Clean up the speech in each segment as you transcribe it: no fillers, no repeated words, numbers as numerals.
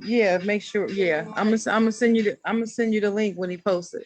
Yeah, make sure. Yeah, I'm gonna send you the link when he posts it.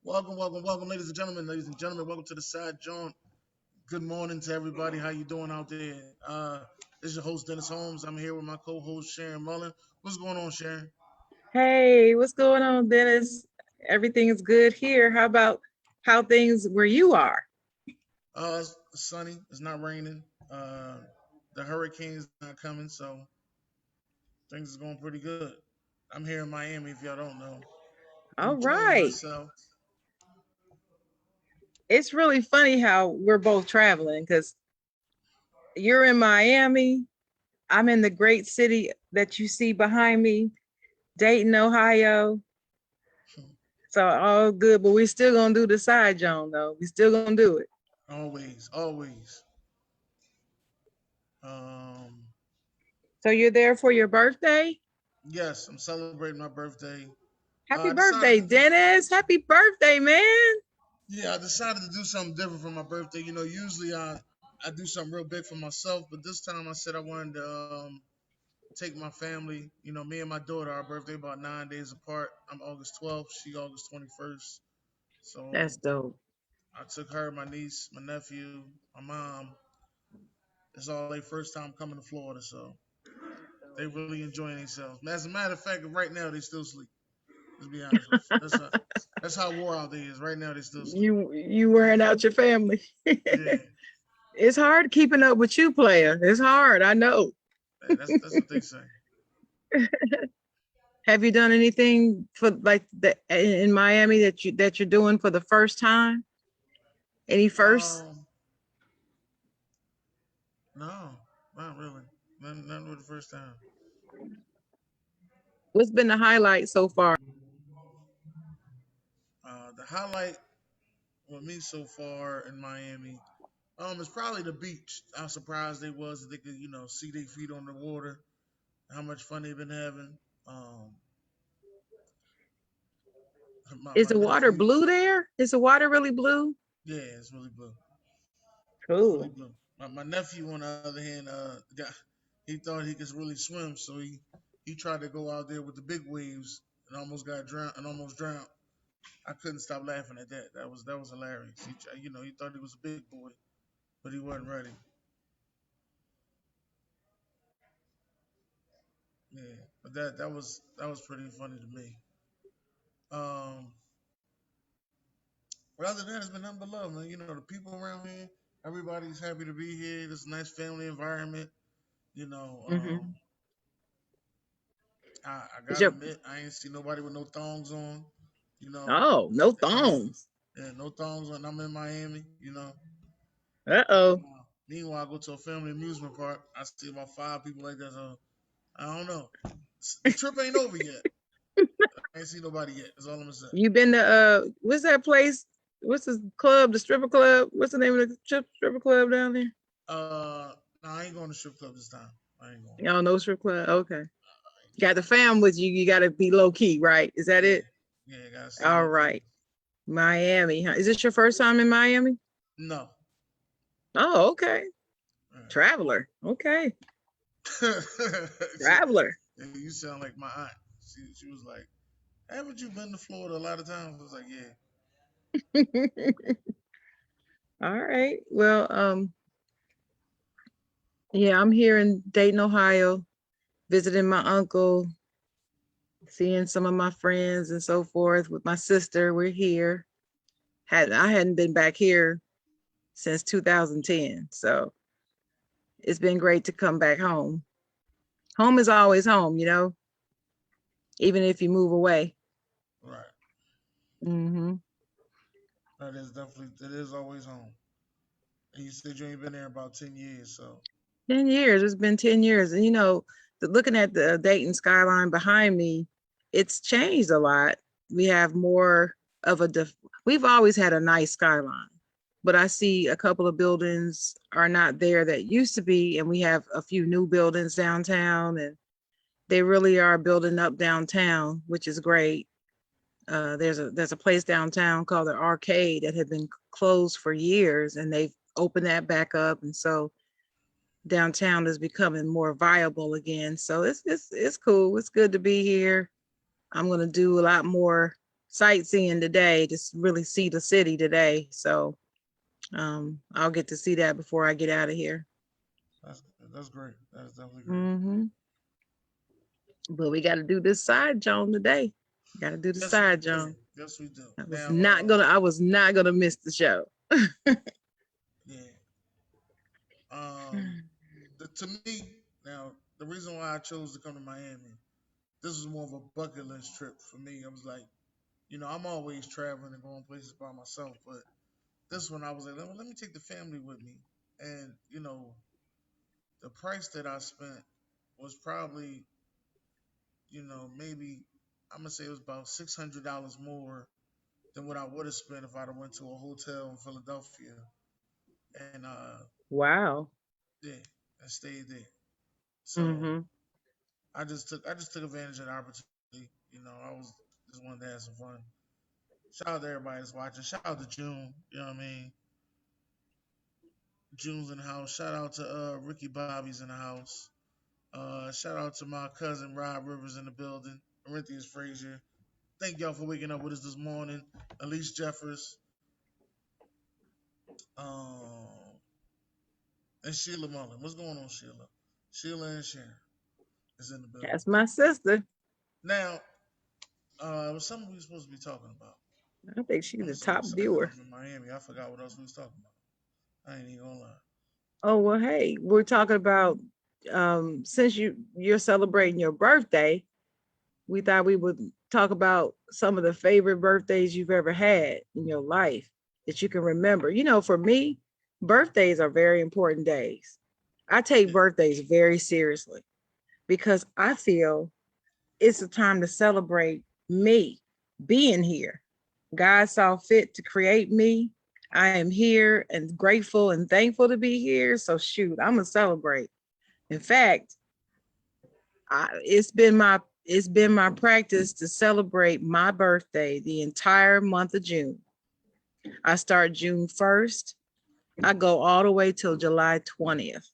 Welcome, ladies and gentlemen. Ladies and gentlemen, welcome to the Side Jawn. Good morning to everybody. How you doing out there? This is your host, Dennis Holmes. I'm here with my co-host, Sharon Mullen. What's going on, Sharon? Hey, what's going on, Dennis? Everything is good here. How things where you are? It's sunny. It's not raining. The hurricane's not coming, so things are going pretty good. I'm here in Miami, if y'all don't know. All Enjoying right. myself. It's really funny how we're both traveling because you're in Miami. I'm in the great city that you see behind me, Dayton, Ohio. So all good, but we're still gonna do the Side Jawn though. We still gonna do it. Always. Um, So you're there for your birthday? yes, I'm celebrating my birthday. Happy I decided birthday, to do. Dennis. Happy birthday, man. Yeah, I decided to do something different for my birthday. Usually I do something real big for myself, but this time I said I wanted to take my family. Me and my daughter, our birthday about 9 days apart. I'm August 12th, she August 21st. So That's dope. I took her, my niece, my nephew, my mom. It's all their first time coming to Florida, so they really enjoying themselves. As a matter of fact, right now they still sleep. Let's be honest with you. That's how wore out they is. Right now they still sleep. You wearing out your family. Yeah. It's hard keeping up with you, player. It's hard. I know. That's what they say. Have you done anything for like in Miami that you're doing for the first time? Any first? Um, no, not really. None for the first time. What's been the highlight so far? The highlight with me so far in Miami, is probably the beach. How surprised they was that they could, see their feet on the water. How much fun they've been having. Um, my, Is my the water nephew, blue there? Is the water really blue? yeah, it's really blue. It's really Cool. blue. My nephew, on the other hand, he thought he could really swim, so he tried to go out there with the big waves and almost got drowned and almost drowned. I couldn't stop laughing at that. That was hilarious. He thought he was a big boy, but he wasn't ready. Yeah, but that was pretty funny to me. Um, but other than that, it's been nothing but love, man. The people around here, everybody's happy to be here. This nice family environment. You know, um, Mm-hmm. I Is gotta your admit, I ain't see nobody with no thongs on. You know, Oh, no and thongs. no thongs on. I'm in Miami. Uh-oh. Meanwhile, I go to a family amusement park. I see about 5 people like that. So I don't know. The trip ain't over yet. I ain't see nobody yet. That's all I'm gonna say. You been to what's that place? What's the club? The stripper club? What's the name of the stripper club down there? No, I ain't going to strip club this time. I ain't Y'all know strip club? Okay. going. Got the fam with you. You got to be low key, right? Is that Yeah, it? Yeah, gotta stay All in place. right. Miami. Huh? Is this your first time in Miami? No. Oh, okay. All Traveler. Okay. right. Traveler. You sound like my aunt. She was like, haven't you been to Florida a lot of times? I was like, yeah. All right. Well, yeah, I'm here in Dayton, Ohio, visiting my uncle, seeing some of my friends and so forth with my sister. We're here. I hadn't been back here since 2010. So it's been great to come back home. Home is always home, even if you move away. Right. Hmm. That is always home. And you said you ain't been there about 10 years, so 10 years. It's been 10 years. And looking at the Dayton skyline behind me, it's changed a lot. We have more of we've always had a nice skyline, but I see a couple of buildings are not there that used to be. And we have a few new buildings downtown, and they really are building up downtown, which is great. There's a place downtown called the Arcade that had been closed for years, and they've opened that back up. And so downtown is becoming more viable again. So it's cool. It's good to be here. I'm gonna do a lot more sightseeing today, just really see the city today. So I'll get to see that before I get out of here. that's great. That's definitely great. Hmm. But we got to do this side Joan today. Got to do the Yes, we side do. Joan. Yes, we do. I was Now, not gonna. I was not gonna miss the show. yeah. Um, to me, now the reason why I chose to come to Miami, this was more of a bucket list trip for me. I was like, I'm always traveling and going places by myself, but this one I was like, let me take the family with me, and the price that I spent was probably, maybe I'm gonna say it was about $600 more than what I would have spent if I'd have went to a hotel in Philadelphia and Wow. yeah, and stayed there. So Hmm. I just took advantage of the opportunity. I was just wanted to have some fun. Shout out to everybody that's watching. Shout out to June. You know what I mean? June's in the house. Shout out to Ricky Bobby's in the house. Shout out to my cousin Rob Rivers in the building. Corinthians Frazier. Thank y'all for waking up with us this morning. Elise Jeffers. Um, and Sheila Mullen. What's going on, Sheila? Sheila and Sharon is in the building. That's my sister. Now, it was something we were supposed to be talking about. I think she's I'm a so top excited viewer. I'm in Miami. I forgot what else we was talking about. I ain't even gonna lie. Oh, well, hey, we're talking about since you're celebrating your birthday, we thought we would talk about some of the favorite birthdays you've ever had in your life that you can remember. For me, birthdays are very important days. I take Yeah, birthdays very seriously because I feel it's a time to celebrate me being here. God saw fit to create me. I am here and grateful and thankful to be here. So shoot, I'm gonna celebrate. In fact, it's been my practice to celebrate my birthday the entire month of June. I start June 1st. I go all the way till July 20th.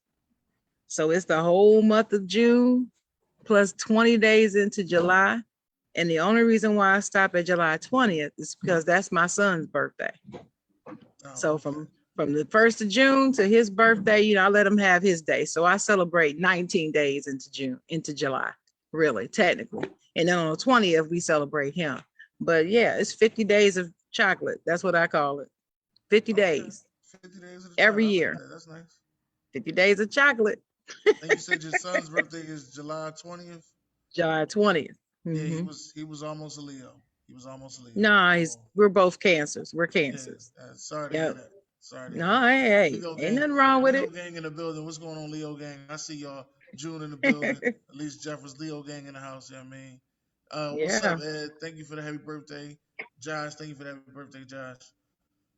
So it's the whole month of June plus 20 days into July. And the only reason why I stop at July 20th is because that's my son's birthday. oh, So okay. from the 1st of June to his birthday, I let him have his day. So I celebrate 19 days into July, really, technically. And then on the 20th, we celebrate him. But yeah, it's 50 days of chocolate. That's what I call it. 50 Okay. days 50 days of the child. every I like year. that. That's nice. 50 days of chocolate, And you said your son's birthday is July 20th? July 20th. Yeah, he Hmm. was he was almost a Leo. He was almost a Leo. No, Oh, we're both cancers. We're yeah. cancers. Sorry to hear Yep. that. Sorry to hear No, that. hey, Leo ain't gang, nothing wrong with Leo it. gang in the building. What's going on, Leo gang? I see y'all. June in the building. At least Jeffers, Leo gang in the house. You know what I mean? What's Yeah. up, Ed? Thank you for the happy birthday, Josh. Thank you for the happy birthday, Josh.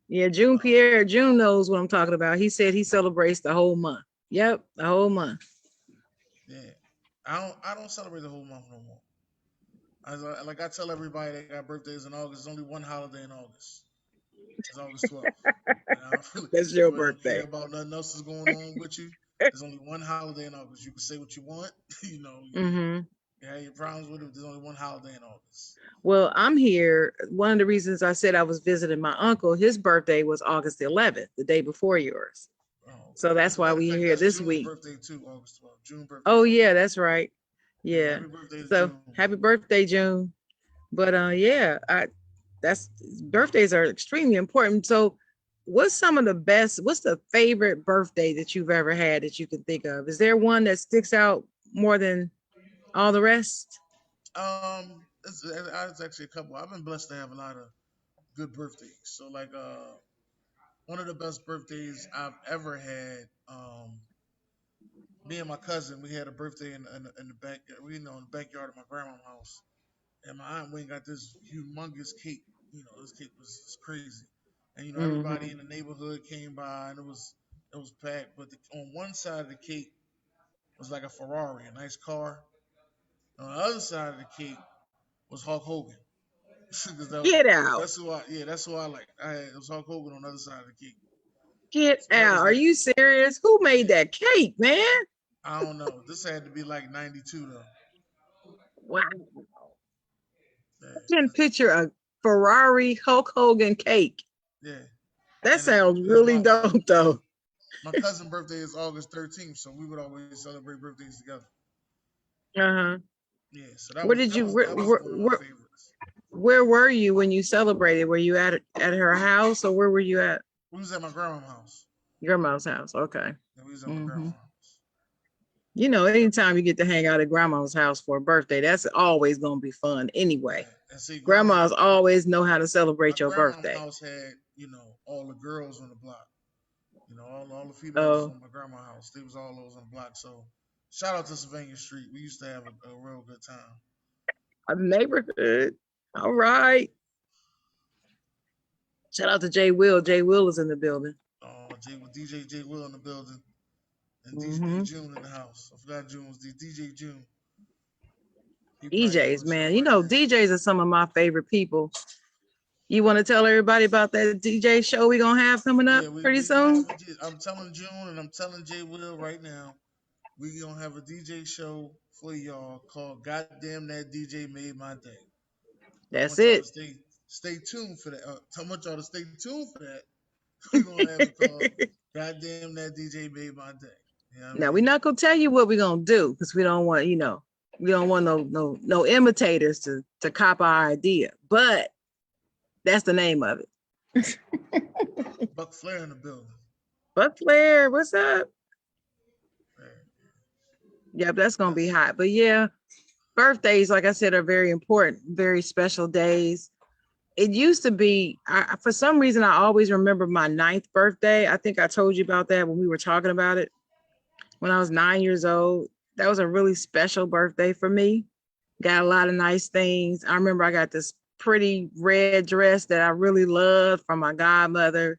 Yeah, June Pierre, June knows what I'm talking about. He said he celebrates the whole month. Yep, the whole month. Yeah, I don't celebrate the whole month no more. Like I tell everybody that got birthdays in August, there's only one holiday in August. It's August 12th. And That's I your really don't care birthday. about nothing else that's going on with you. There's only one holiday in August. You can say what you want. Hmm. You have your problems with it. There's only one holiday in August. Well, I'm here. One of the reasons I said I was visiting my uncle, his birthday was August 11th, the day before yours. Oh, okay. So As that's a why matter of we're fact, here that's this June's week. birthday too, August 12th. June birthday, Oh August yeah, 12th. that's right. Yeah, Yeah. happy birthday to So June. happy birthday, June. But yeah, that's birthdays are extremely important. So what's the favorite birthday that you've ever had that you can think of? Is there one that sticks out more than all the rest? It's actually a couple. I've been blessed to have a lot of good birthdays. So like, one of the best birthdays I've ever had. Me and my cousin, we had a birthday in the back. We in the backyard of my grandma's house, and my aunt Wayne got this humongous cake. This cake was crazy, and everybody Hmm. in the neighborhood came by, and it was packed. But on one side of the cake was like a Ferrari, a nice car. On the other side of the cake was Hulk Hogan, because Get out. that's who I like. It was Hulk Hogan on the other side of the cake. Get So that out. was Are like, you serious? Who made yeah, that cake, man? I don't know. This had to be like '92 though. Wow. Yeah, I can picture a Ferrari Hulk Hogan cake. yeah. That And sounds it was really dope though. my cousin's birthday is August 13th, so we would always celebrate birthdays together. Uh-huh. Yeah, so that Where was did that you was that was one of my favorites. where were you when you celebrated? Were you at her house or where were you at? We was at my grandma's house. Your mom's house. Okay. Yeah, we was at my Hmm. grandma's house. You know, anytime you get to hang out at grandma's house for a birthday, that's always gonna be fun anyway. Yeah, and see, Grandmas always know how to my celebrate your grandma's birthday. house had all the girls on the block. All the females Oh, on my grandma's house. They was all those on the block. So shout out to Sylvania Street. We used to have a real good time. a neighborhood. All right. Shout out to Jay Will. Jay Will is in the building. DJ J Will in the building and DJ Hmm. June in the house. I forgot June was the DJ June. He probably DJs, doing something man. You right know, now. DJs are some of my favorite people. You want to tell everybody about that DJ show we gonna have coming up Yeah, we pretty we gonna soon? have I'm telling June and I'm telling Jay Will right now. We gonna have a DJ show for y'all called "Goddamn That DJ Made My Day." I That's want y'all to it. stay tuned for that. I want y'all to stay tuned for that. We gonna have it called "Goddamn That DJ Made My Day." You know what I Now we're mean? not gonna tell you what we're gonna do because we don't want, we don't want no imitators to cop our idea. But that's the name of it. Buck Flair in the building. Buck Flair, what's up? Man, Yep, that's gonna be that's hot. But yeah, birthdays, like I said, are very important, very special days. It used to be, for some reason, I always remember my ninth birthday. I think I told you about that when we were talking about it. When I was 9 years old, that was a really special birthday for me. Got a lot of nice things. I remember I got this pretty red dress that I really loved from my godmother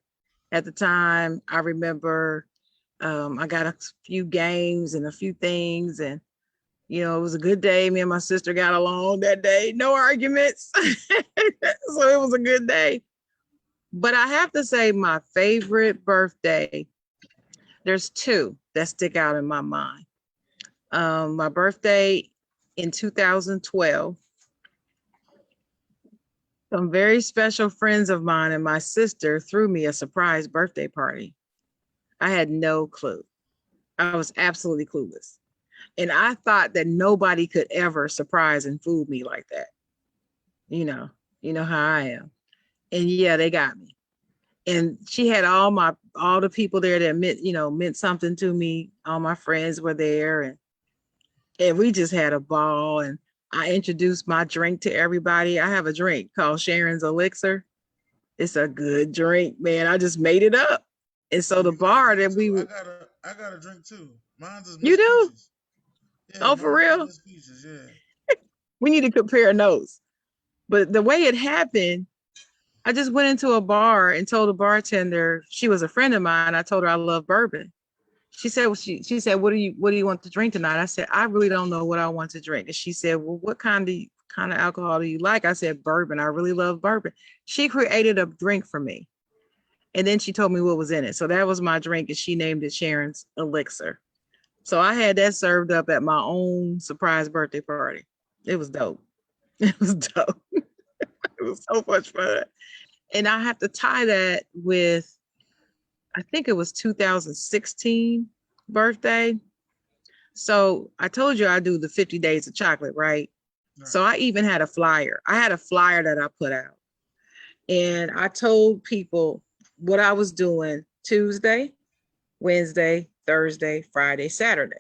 at the time. I remember I got a few games and a few things, and it was a good day. Me and my sister got along that day, no arguments. So it was a good day. But I have to say, my favorite birthday, there's two that stick out in my mind. My birthday in 2012, some very special friends of mine and my sister threw me a surprise birthday party. I had no clue. I was absolutely clueless. And I thought that nobody could ever surprise and fool me like that. You know, you know how I am. And yeah, they got me. And she had all the people there that meant something to me. All my friends were there, and we just had a ball. And I introduced my drink to everybody. I have a drink called Sharon's Elixir. It's a good drink, man. I just made it up. And so oh, the you got a bar drink that too. we were, I got a drink too. Mine's is you Miss do? Peaches. Yeah, Oh, for mine's is real? Miss Peaches. Yeah. We need to compare notes. But the way it happened, I just went into a bar and told the bartender, she was a friend of mine. I told her I love bourbon. She said, well, she said, what do you want to drink tonight? I said, I really don't know what I want to drink. And she said, well, what kind kind of alcohol do you like? I said, bourbon. I really love bourbon. She created a drink for me. And then she told me what was in it. So that was my drink, and she named it Sharon's Elixir. So I had that served up at my own surprise birthday party. It was dope. It was dope. It was so much fun. And I have to tie that with, I think it was 2016 birthday. So I told you I do the 50 days of chocolate, right? So I even had a flyer. I had a flyer that I put out. And I told people what I was doing Tuesday, Wednesday, Thursday, Friday, Saturday.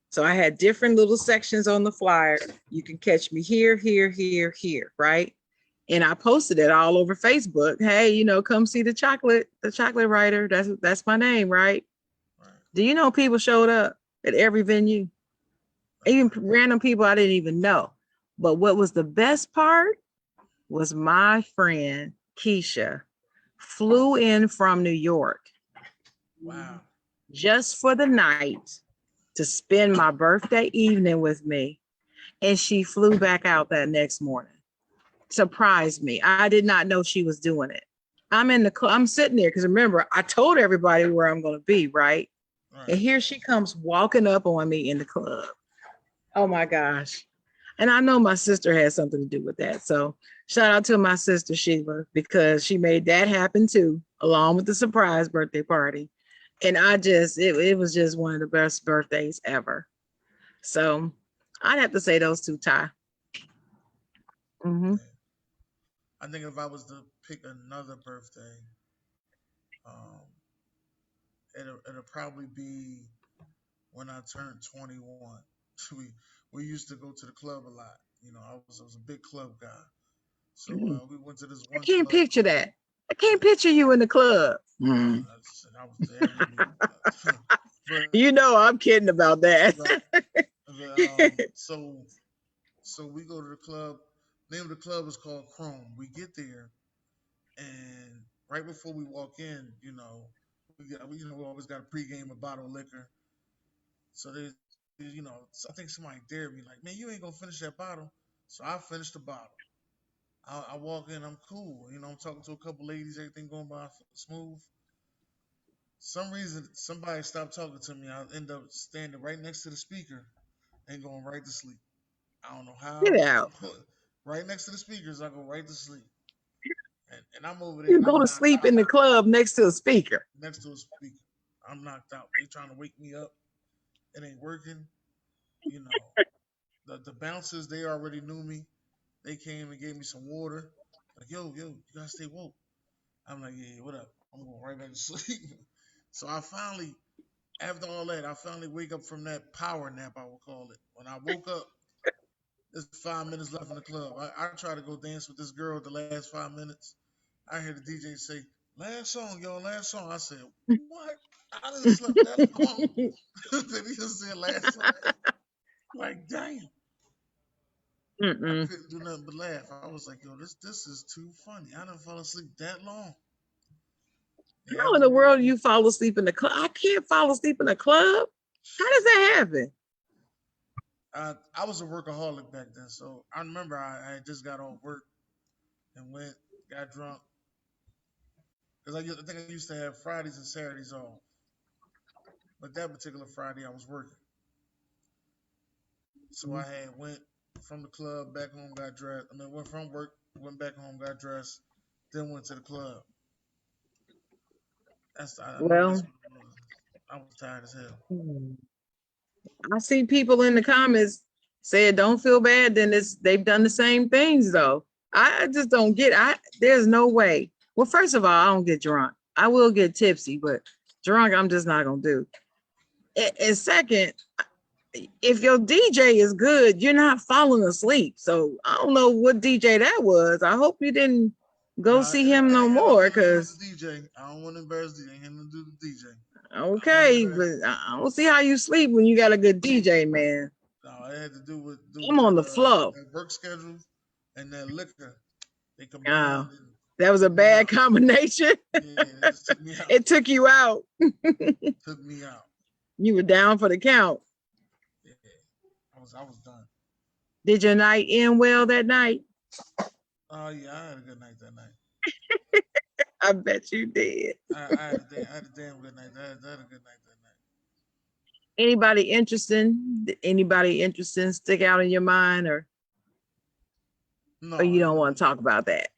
So I had different little sections on the flyer. You can catch me here, here, here, here, right? And I posted it all over Facebook. Hey, you know, come see the chocolate writer. That's my name, right? Do you know people showed up at every venue? Even random people I didn't even know. But what was the best part was my friend Keisha flew in from New York. Wow. Just for the night to spend my birthday evening with me. And she flew back out that next morning. Surprised me. I did not know she was doing it. I'm sitting there because remember, I told everybody where I'm going to be, right? And here she comes walking up on me in the club. Oh my gosh. And I know my sister had something to do with that. So shout out to my sister Sheila, because she made that happen too, along with the surprise birthday party. And it was just one of the best birthdays ever. So I'd have to say those two, Ty. Mm-hmm. I think if I was to pick another birthday, um, it'll probably be when I turned 21. We used to go to the club a lot. You know, I was a big club guy. So we went to this I one can't club. picture that. I can't picture you in the club. I was there every week. but You know I'm kidding about that. so we go to the club. Name of the club is called Chrome. We get there, and right before we walk in, we always got a pregame, a bottle of liquor. So I think somebody dared me, like, man, you ain't gonna finish that bottle. So I finished the bottle. I walk in, I'm cool. I'm talking to a couple ladies, everything going by smooth. Some reason, somebody stopped talking to me. I end up standing right next to the speaker and going right to sleep. I don't know Get how. out. Right next to the speakers, I go right to sleep. And I'm over there You and go I'm to knocked sleep out in the club next to a speaker. next to a speaker. I'm knocked out. They trying to wake me up. It ain't working. You know, the bouncers, they already knew me. They came and gave me some water. Like, yo, you gotta stay woke. I'm like, yeah, what up? I'm going right back to sleep. So after all that, I finally wake up from that power nap, I would call it. When I woke up, there's 5 minutes left in the club. I try to go dance with this girl the last 5 minutes. I hear the DJ say, last song, y'all, last song. I said, what? I didn't slept that long. Then he just said last song. Like, damn. I Mm-mm. couldn't do nothing but laugh. I was like, yo, this is too funny. I didn't fall asleep that long. Yeah, How in the world do you fall asleep in the club? I can't fall asleep in a club. How does that happen? I was a workaholic back then, so I remember I had just got off work and got drunk. Because I think I used to have Fridays and Saturdays off. But that particular Friday, I was working. So I had went from the club back home, got dressed. I mean, went from work, went back home, got dressed, then went to the club. I know that's Well, what it was. I was tired as hell. I see people in the comments saying don't feel bad. Then they've done the same things though. I just don't get. There's no way. Well, first of all, I don't get drunk. I will get tipsy, but drunk, I'm just not gonna do. And second, if your DJ is good, you're not falling asleep. So I don't know what DJ that was. I hope you didn't go see him no It had more, nothing to do with cause the DJ. I don't want to embarrass DJ. It had nothing to do with the DJ. okay, but I don't see how you sleep when you got a good DJ, man. No, it had to do with I'm on the flow. that work schedule and that liquor. They Oh, combined and that was a took me bad out. combination. Yeah, it just took me out. It took you out. Took me out. You were down for the count. Yeah, I was done. Did your night end well that night? Oh yeah, I had a good night that night. I bet you did. I had a damn good night. I had a good night that night. Anybody interesting? Anybody interesting stick out in your mind, or No, you don't want to talk about that?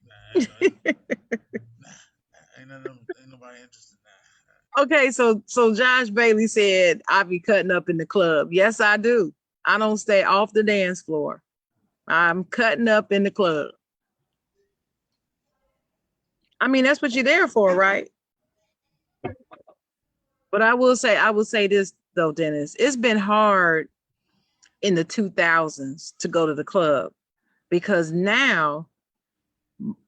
ain't none of them, ain't nobody interested in that. Okay, so Josh Bailey said I be cutting up in the club. Yes, I do. I don't stay off the dance floor. I'm cutting up in the club. I mean, that's what you're there for, right? But I will say this though, Dennis. It's been hard in the 2000s to go to the club because now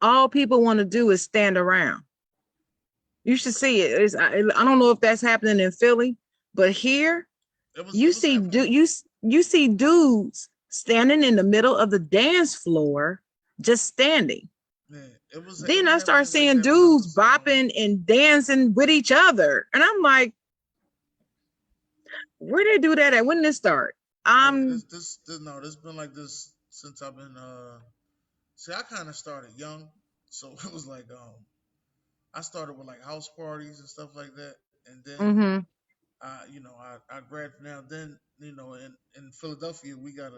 all people want to do is stand around. You should see it. I don't know if that's happening in Philly, but here It was happening. you see dudes standing in the middle of the dance floor, just standing. Yeah, it Then was I start happening like seeing that when I dudes was bopping and dancing with each other, and I'm like, where they do that at? When did this start? I'm this no, this been like this since I've been see I kind of started young, so it was like I started with like house parties and stuff like that, and then mm-hmm. I grabbed now then in Philadelphia we had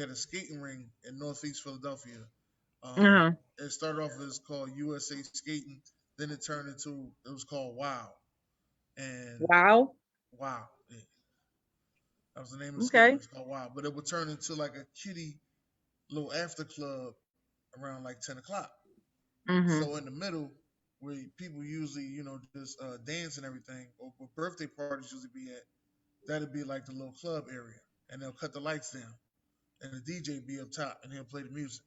a skating ring in Northeast Philadelphia. Uh-huh. It started off as called USA Skating, then it was called Wow, and Wow. Wow, yeah, that was the name of the skating Okay. ring. It's called Wow, but it would turn into like a kiddie little after club around like 10 o'clock. Mm-hmm. So in the middle, where people usually, just dance and everything, or where birthday parties usually be at, that'd be like the little club area, and they'll cut the lights down, and the DJ be up top, and he'll play the music.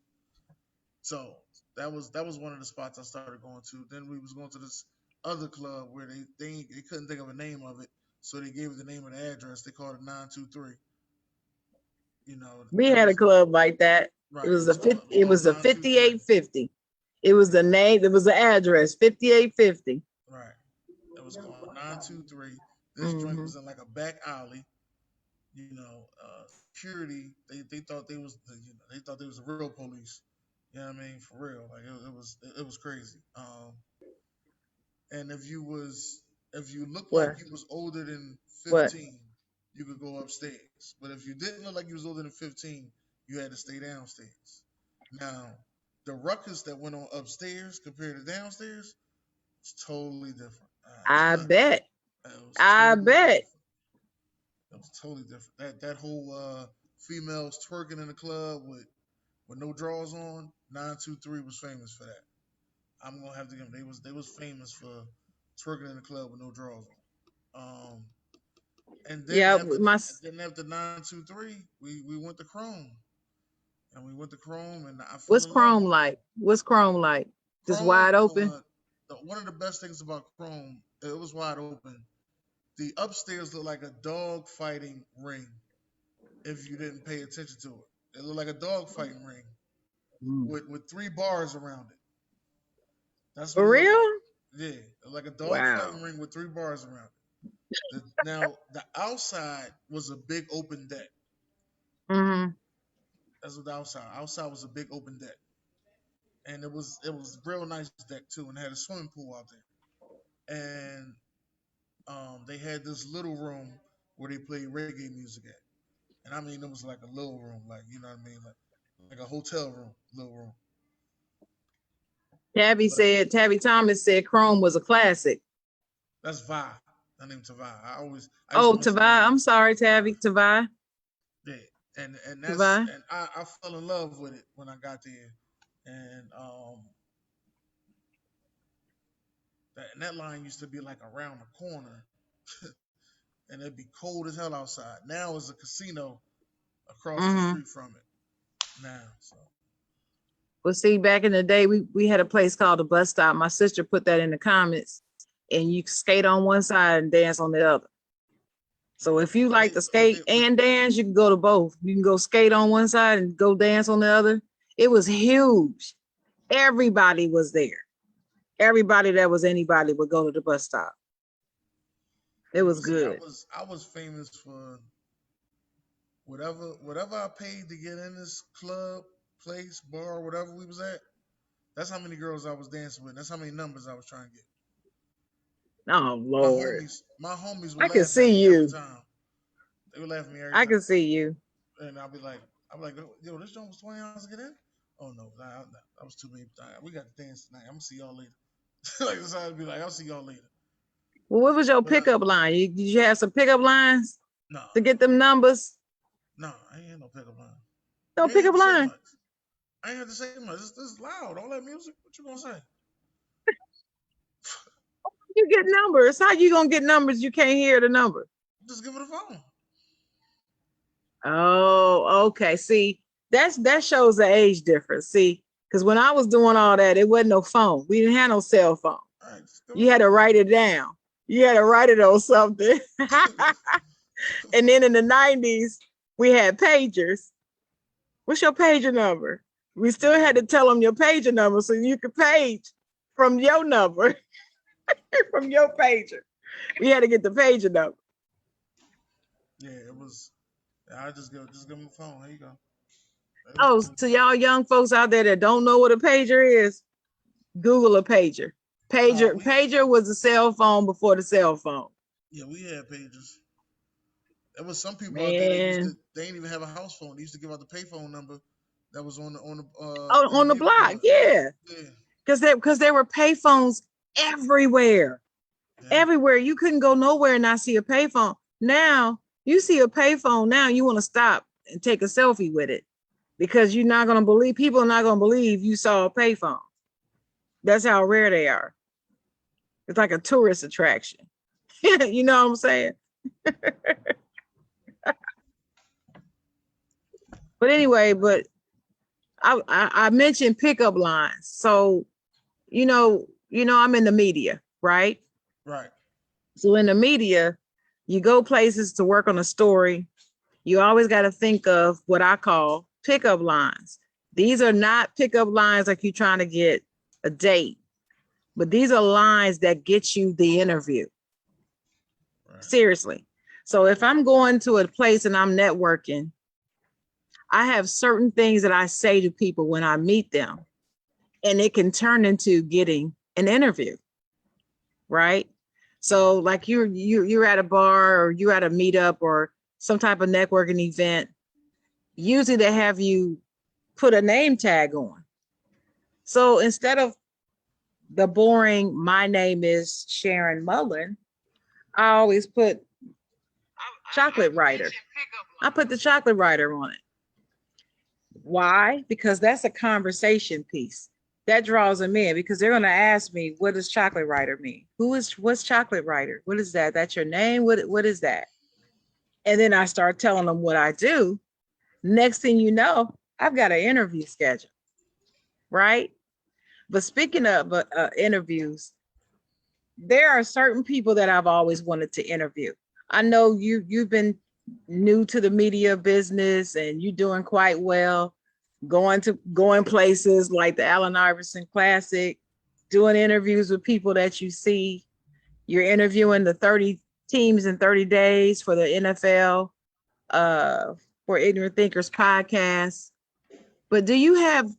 So that was one of the spots I started going to. Then we was going to this other club where they couldn't think of a name of it, so they gave it the name of the address. They called it 923. We That had a was club like that. right. It was It called was a 923. 5850. It was the name, it was the address, 5850. Right. It was called 923. This joint Mm-hmm. was in like a back alley. Security they thought they thought they was the real police. You know what I mean? For real, like it was crazy. And if you looked like What? you was older than What? 15, you could go upstairs. But if you didn't look like you was older than 15, you had to stay downstairs. Now, the ruckus that went on upstairs compared to downstairs was totally different. I bet. It was I totally bet. different. It was totally different. That whole females twerking in the club with no drawers on, 923 was famous for that. I'm gonna have to give them. They was famous for twerking in the club with no drawers on. And then Yeah, then after 923, we went to Chrome, and we went to Chrome, and I fell what's in love Chrome with it. like? What's Chrome like? Just Chrome, wide open? one of the best things about Chrome, it was wide open. The upstairs looked like a dog fighting ring if you didn't pay attention to it. It looked like a dog fighting ring with three bars around it. That's what For it looked like. real? Yeah, like a dog Wow. fighting ring with three bars around it. Now the outside was a big open deck. Mm-hmm. That's what the outside. Outside was a big open deck, and it was a real nice deck too, and it had a swimming pool out there. And they had this little room where they played reggae music at, and I mean it was like a little room, like you know what I mean, like a hotel room, little room. But Tabby Thomas said Chrome was a classic. that's Vi. Her name's Vi. I used to Oh, mess Tavai. around I'm sorry, with Vi. Tabby. Tavai. Yeah, Tavai. and I fell in love with it when I got there, and that line used to be like around the corner, and it'd be cold as hell outside. Now it's a casino across the Mm-hmm. street from it. Now, so Well, see, back in the day, we had a place called the bus stop. My sister put that in the comments, and you skate on one side and dance on the other. So if you but like they to but they skate but and dance, you can go to both. You can go skate on one side and go dance on the other. It was huge. Everybody was there. Everybody that was anybody would go to the bus stop. It yeah, was but see, good. I was famous for whatever I paid to get in this club, place, bar, whatever we was at, that's how many girls I was dancing with. That's how many numbers I was trying to get. Oh Lord. My homies would I can laugh at see me every you. time. They would laugh at me every I time. can see you. And I'm like, yo, this joint was $20 to get in. Oh no, that was too many. We got to dance tonight. I'm gonna see y'all later. Like this, I'd be like, I'll see y'all later. Well, what was your But pickup line? Did you have some pickup lines no, to get them numbers? no, I ain't had no pickup line. No You ain't have pickup to say line. much. I ain't have to say much. This is loud. All that music. What you gonna say? You get numbers. How you gonna get numbers? You can't hear the number. Just give it a phone. Oh, okay. See, that shows the age difference. See, because when I was doing all that, it wasn't no phone. We didn't have no cell phone. All right, just give it You a had to phone. write it down. You had to write it on something. And then in the 90s, we had pagers. What's your pager number? We still had to tell them your pager number so you could page from your number, from your pager. We had to get the pager number. Yeah, it was. I just give them a phone. Here you go. Oh, to y'all young folks out there that don't know what a pager is, Google a pager. No, Pager was a cell phone before the cell phone. yeah, we had pages. There was some people out there that Man. they didn't even have a house phone. They used to give out the payphone number that was Oh, in the on the block, neighborhood. yeah. Yeah, Because there were payphones everywhere. yeah. Everywhere. You couldn't go nowhere and not see a payphone. Now, you see a payphone now, you want to stop and take a selfie with it because you're not going to believe, people are not going to believe you saw a payphone. That's how rare they are. It's like a tourist attraction. You know what I'm saying? But anyway, I mentioned pickup lines. So, I'm in the media, right? Right. So in the media, you go places to work on a story. You always got to think of what I call pickup lines. These are not pickup lines like you're trying to get a date, but these are lines that get you the interview. Right. Seriously. So if I'm going to a place and I'm networking, I have certain things that I say to people when I meet them, and it can turn into getting an interview, right? So like you're at a bar or you're at a meetup or some type of networking event. Usually they have you put a name tag on. So instead of the boring, my name is Sharon Mullen, I always put chocolate writer. I put the chocolate writer on it. Why? Because that's a conversation piece. That draws them in because they're going to ask me, what does chocolate writer mean? What's chocolate writer? What is that? That's your name? What is that? And then I start telling them what I do. Next thing you know, I've got an interview schedule, right? But speaking of interviews, there are certain people that I've always wanted to interview. I know you've been new to the media business and you're doing quite well, going places like the Allen Iverson Classic, doing interviews with people that you see. You're interviewing the 30 teams in 30 days for the NFL, uh, for Ignorant Thinkers podcast. But do you have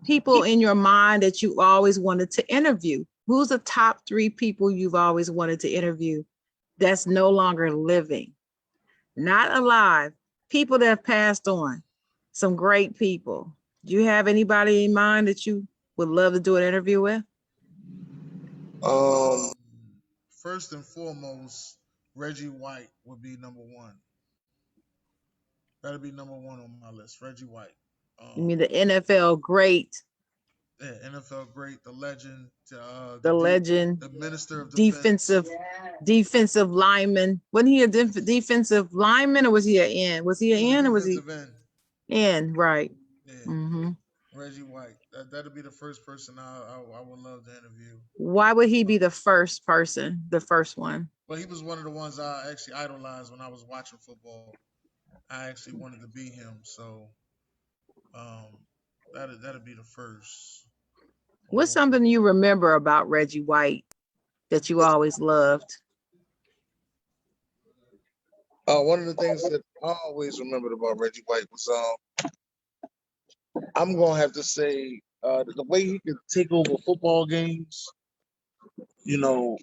people in your mind that you always wanted to interview? Who's the top 3 people you've always wanted to interview that's no longer living, not alive, people that have passed on, some great people? Do you have anybody in mind that you would love to do an interview with? First and foremost, Reggie White would be number one. That'd be number one on my list. Reggie White. You mean the NFL great, Yeah, NFL great, the legend, the legend, the minister of defense. defensive lineman? Wasn't he a defensive lineman or was he an end? Was he an He was a end or was he defensive end. end? Right. Yeah. Mm-hmm. Reggie White. That'd be the first person I would love to interview. Why would he be the first person, the first one? Well, he was one of the ones I actually idolized when I was watching football. I actually wanted to be him, so um, that'd be the first. What's something you remember about Reggie White that you always loved? One of the things that I always remembered about Reggie White was I'm gonna have to say the way he could take over football games, you know,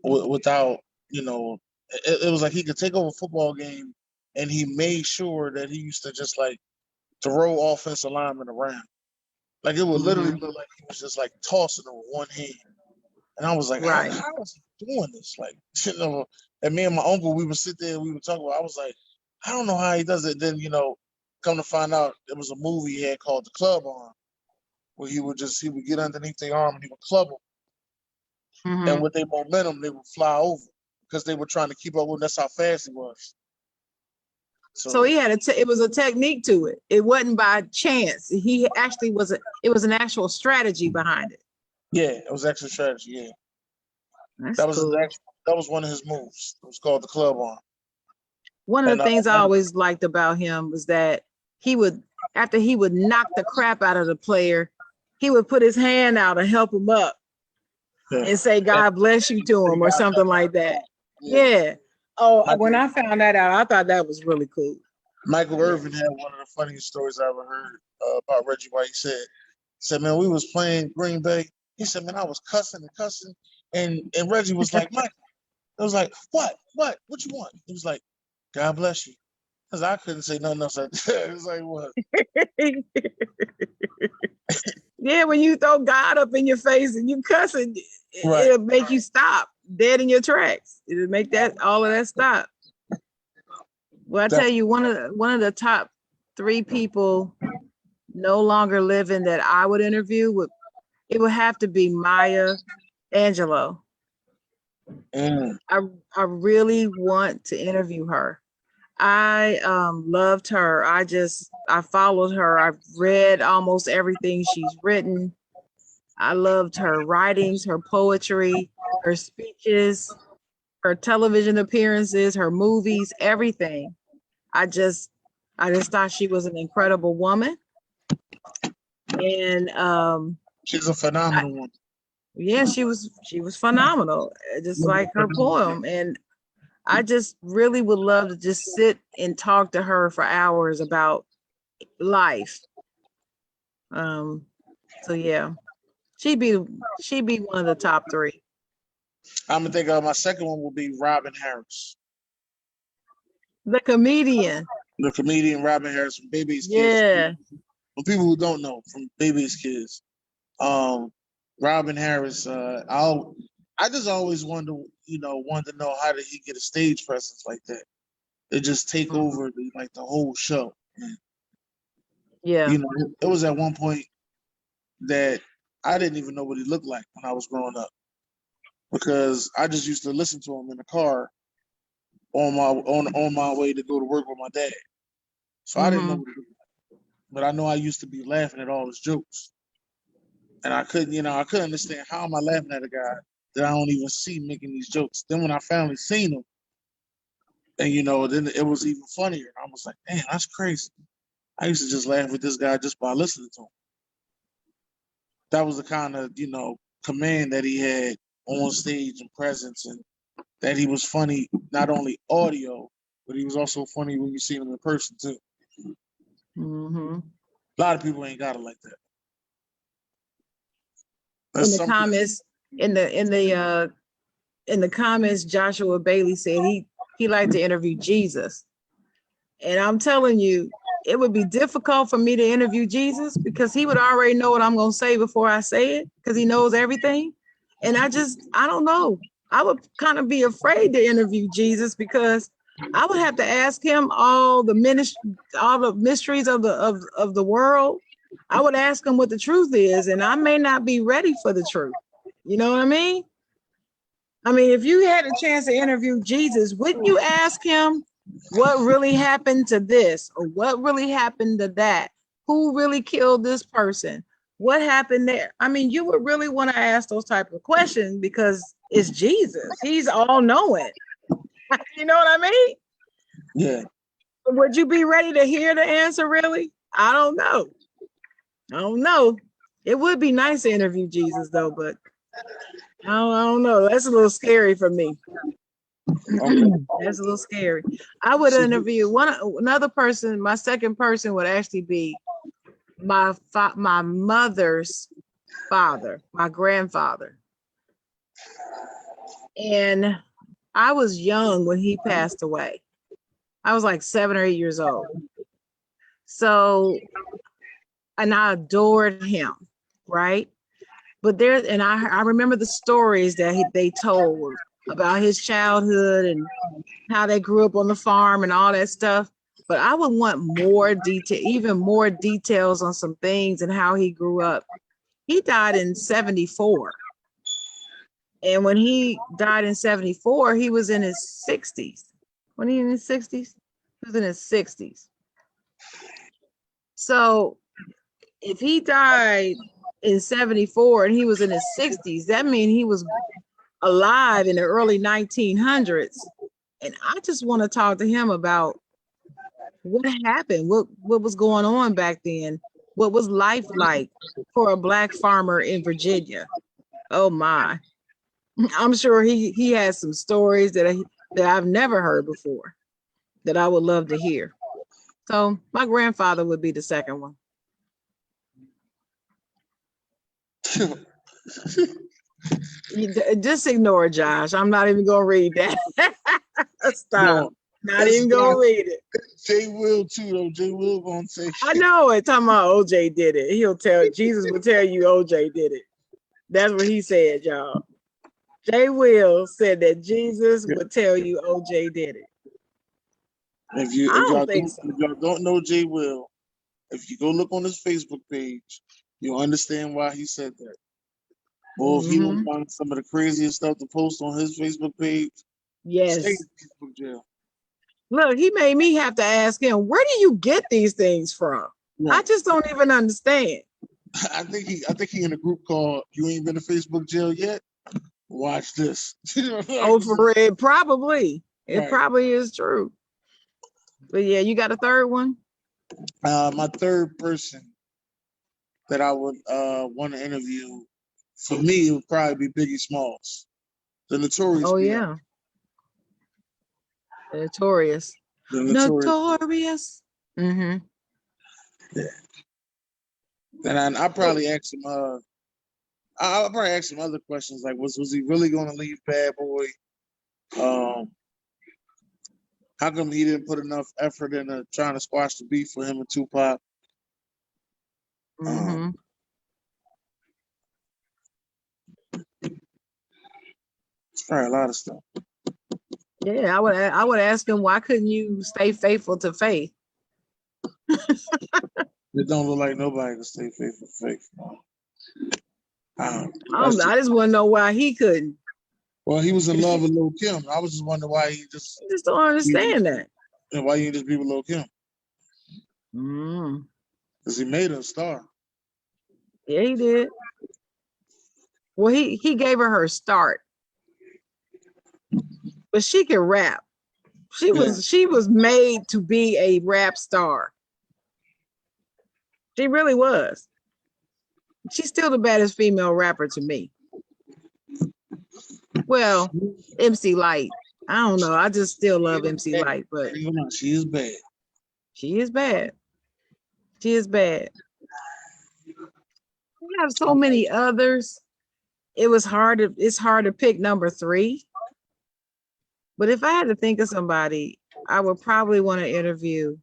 without, it was like he could take over a football game, and he made sure that he used to just like throw offensive linemen around. Like it would literally Mhm. look like he was just like tossing them with one hand. And I was like, how, Right. how is he doing this? Like, and me and my uncle, we would sit there and we would talk about, I was like, I don't know how he does it. Then, come to find out there was a movie he had called The Club Arm, where he would get underneath their arm and he would club them. And Mhm. with their momentum, they would fly over because they were trying to keep up with him. That's how fast he was. So So, he had it was a technique to it. It wasn't by chance. He actually it was an actual strategy behind it. yeah, it was extra strategy. Yeah. That's That was cool. that was one of his moves. It was called The Club Arm. One of And the things I always liked about him was that he would, after he would knock the crap out of the player, he would put his hand out and help him up yeah. and say, And God bless you to him or something like that. yeah. Yeah. Oh, when Michael, I found that out, I thought that was really cool. Michael Yeah. Irvin had one of the funniest stories I ever heard about Reggie White. He said, man, we was playing Green Bay. He said, man, I was cussing and cussing. And Reggie was like, Michael, I was like, what you want? He was like, God bless you. Because I couldn't say nothing else. It was like, what? Yeah, when you throw God up in your face and you cussing, Right. it'll make you stop dead in your tracks. It'll make that all of that stop. Well, I tell Definitely. you, one of the top 3 people no longer living that I would interview would have to be Maya Angelou. Mm. I really want to interview her. I loved her. I followed her. I've read almost everything she's written. I loved her writings, her poetry, her speeches, her television appearances, her movies, everything. I just thought she was an incredible woman. And She's a phenomenal one. yeah, she was phenomenal, just like her poem. And I just really would love to just sit and talk to her for hours about life. So yeah, she'd be one of the top 3. I'm going to think my second one will be Robin Harris. The comedian. The comedian Robin Harris from Baby's Kids. Yeah. For people who don't know, from Baby's Kids. Robin Harris, I just always wanted to know how did he get a stage presence like that? It just take over the whole show. Yeah. It was at one point that I didn't even know what he looked like when I was growing up because I just used to listen to him in the car on my way to go to work with my dad. So I didn't know what he looked like, but I know I used to be laughing at all his jokes, and I couldn't understand how am I laughing at a guy that I don't even see making these jokes. Then when I finally seen him, and then it was even funnier. I was like, damn, that's crazy. I used to just laugh at this guy just by listening to him. That was the kind of, command that he had on stage and presence, and that he was funny, not only audio, but he was also funny when you see him in person too. Mm-hmm. A lot of people ain't got it like that. In the comments, in the comments, Joshua Bailey said he liked to interview Jesus. And I'm telling you, it would be difficult for me to interview Jesus because he would already know what I'm going to say before I say it because he knows everything. And I don't know. I would kind of be afraid to interview Jesus because I would have to ask him all the mysteries of the world. I would ask him what the truth is, and I may not be ready for the truth. You know what I mean? I mean, if you had a chance to interview Jesus, wouldn't you ask him what really happened to this or what really happened to that? Who really killed this person? What happened there? I mean, you would really want to ask those type of questions because it's Jesus. He's all knowing. You know what I mean? Yeah. Would you be ready to hear the answer really? I don't know. It would be nice to interview Jesus though, but I don't know. That's a little scary for me. Okay. That's a little scary. I would interview another person. My second person would actually be my mother's father, my grandfather. And I was young when he passed away. I was like 7 or 8 years old. So, and I adored him, right? But I remember the stories that they told about his childhood and how they grew up on the farm and all that stuff. But I would want more detail, even more details on some things and how he grew up. He died in 74. And when he died in 74, he was in his 60s. When he in his 60s? He was in his 60s. So if he died in 74 and he was in his 60s, that means he was alive in the early 1900s. And I just want to talk to him about what happened, what was going on back then, what was life like for a Black farmer in Virginia. Oh my. I'm sure he has some stories that I've never heard before that I would love to hear. So my grandfather would be the second one. Just ignore Josh. I'm not even gonna read that. Stop. No, not even gonna read it. Jay will too though. Jay will gonna say I know it. Talking about OJ did it. Jesus will tell you OJ did it. That's what he said, y'all. Jay Will said that Jesus would tell you OJ did it. If y'all don't know Jay Will, if you go look on his Facebook page, you'll understand why he said that. Or if he will find some of the craziest stuff to post on his Facebook page, yes. Stay in Facebook jail. Look, he made me have to ask him, where do you get these things from? Right. I just don't even understand. I think he in a group called "You Ain't Been to Facebook Jail Yet." Watch this. Oh, for real? Probably. It probably is true. But yeah, you got a third one? My third person that I would want to interview, for me, it would probably be Biggie Smalls, the Notorious. Oh yeah, the Notorious. Notorious. Mm-hmm. Yeah. And I probably ask him. I'll probably ask him other questions like, was he really going to leave Bad Boy? How come he didn't put enough effort into trying to squash the beef for him and Tupac? Mm-hmm. It's probably a lot of stuff. Yeah, I would ask him, why couldn't you stay faithful to faith? It don't look like nobody can stay faithful to faith. I just want to know why he couldn't. Well, he was in love with Lil' Kim. I was just wondering why he just. I just don't understand that. And why you just be with Lil' Kim? Mm. Because he made her a star. Yeah, he did. Well, he gave her start, but she can rap. She was made to be a rap star. She really was. She's still the baddest female rapper to me. Well, MC Lyte. I don't know. I just still love MC Lyte, but she is bad. She is bad. She is bad. We have so many others. It's hard to pick number 3. But if I had to think of somebody, I would probably want to interview.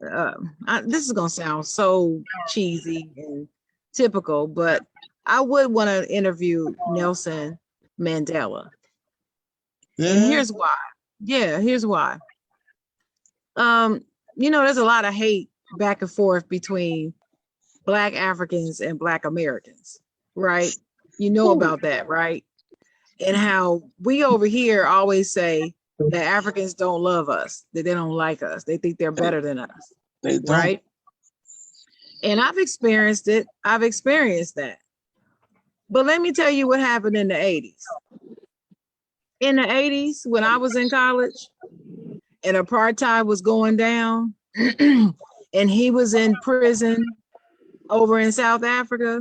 This is gonna sound so cheesy and typical, but I would want to interview Nelson Mandela. Yeah. And here's why. Yeah, here's why. There's a lot of hate back and forth between Black Africans and Black Americans, right? You know about that, right? And how we over here always say that Africans don't love us, that they don't like us, they think they're better than us, right? And I've experienced it. I've experienced that. But let me tell you what happened in the 80s. In the 80s, when I was in college and apartheid was going down and he was in prison over in South Africa,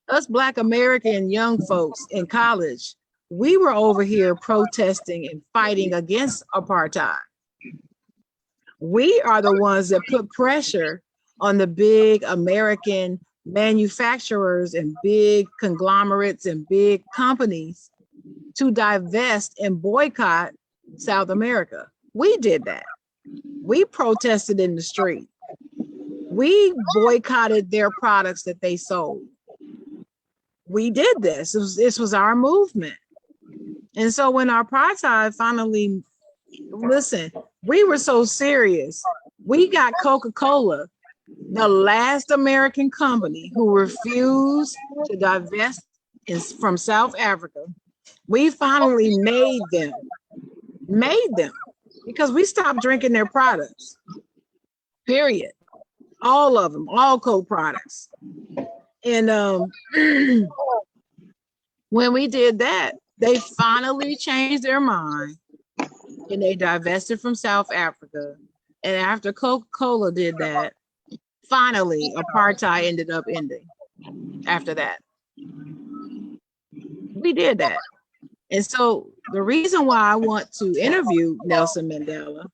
us Black American young folks in college We were over here protesting and fighting against apartheid. We are the ones that put pressure on the big American manufacturers and big conglomerates and big companies to divest and boycott South America. We did that. We protested in the street. We boycotted their products that they sold. We did this. This was our movement. And so when our apartheid finally, listen, we were so serious. We got Coca-Cola, the last American company who refused to divest from South Africa. We finally made them because we stopped drinking their products, period. All of them, all Coke products. And when we did that, they finally changed their mind and they divested from South Africa. And after Coca-Cola did that, finally apartheid ended up ending after that. We did that. And so the reason why I want to interview Nelson Mandela,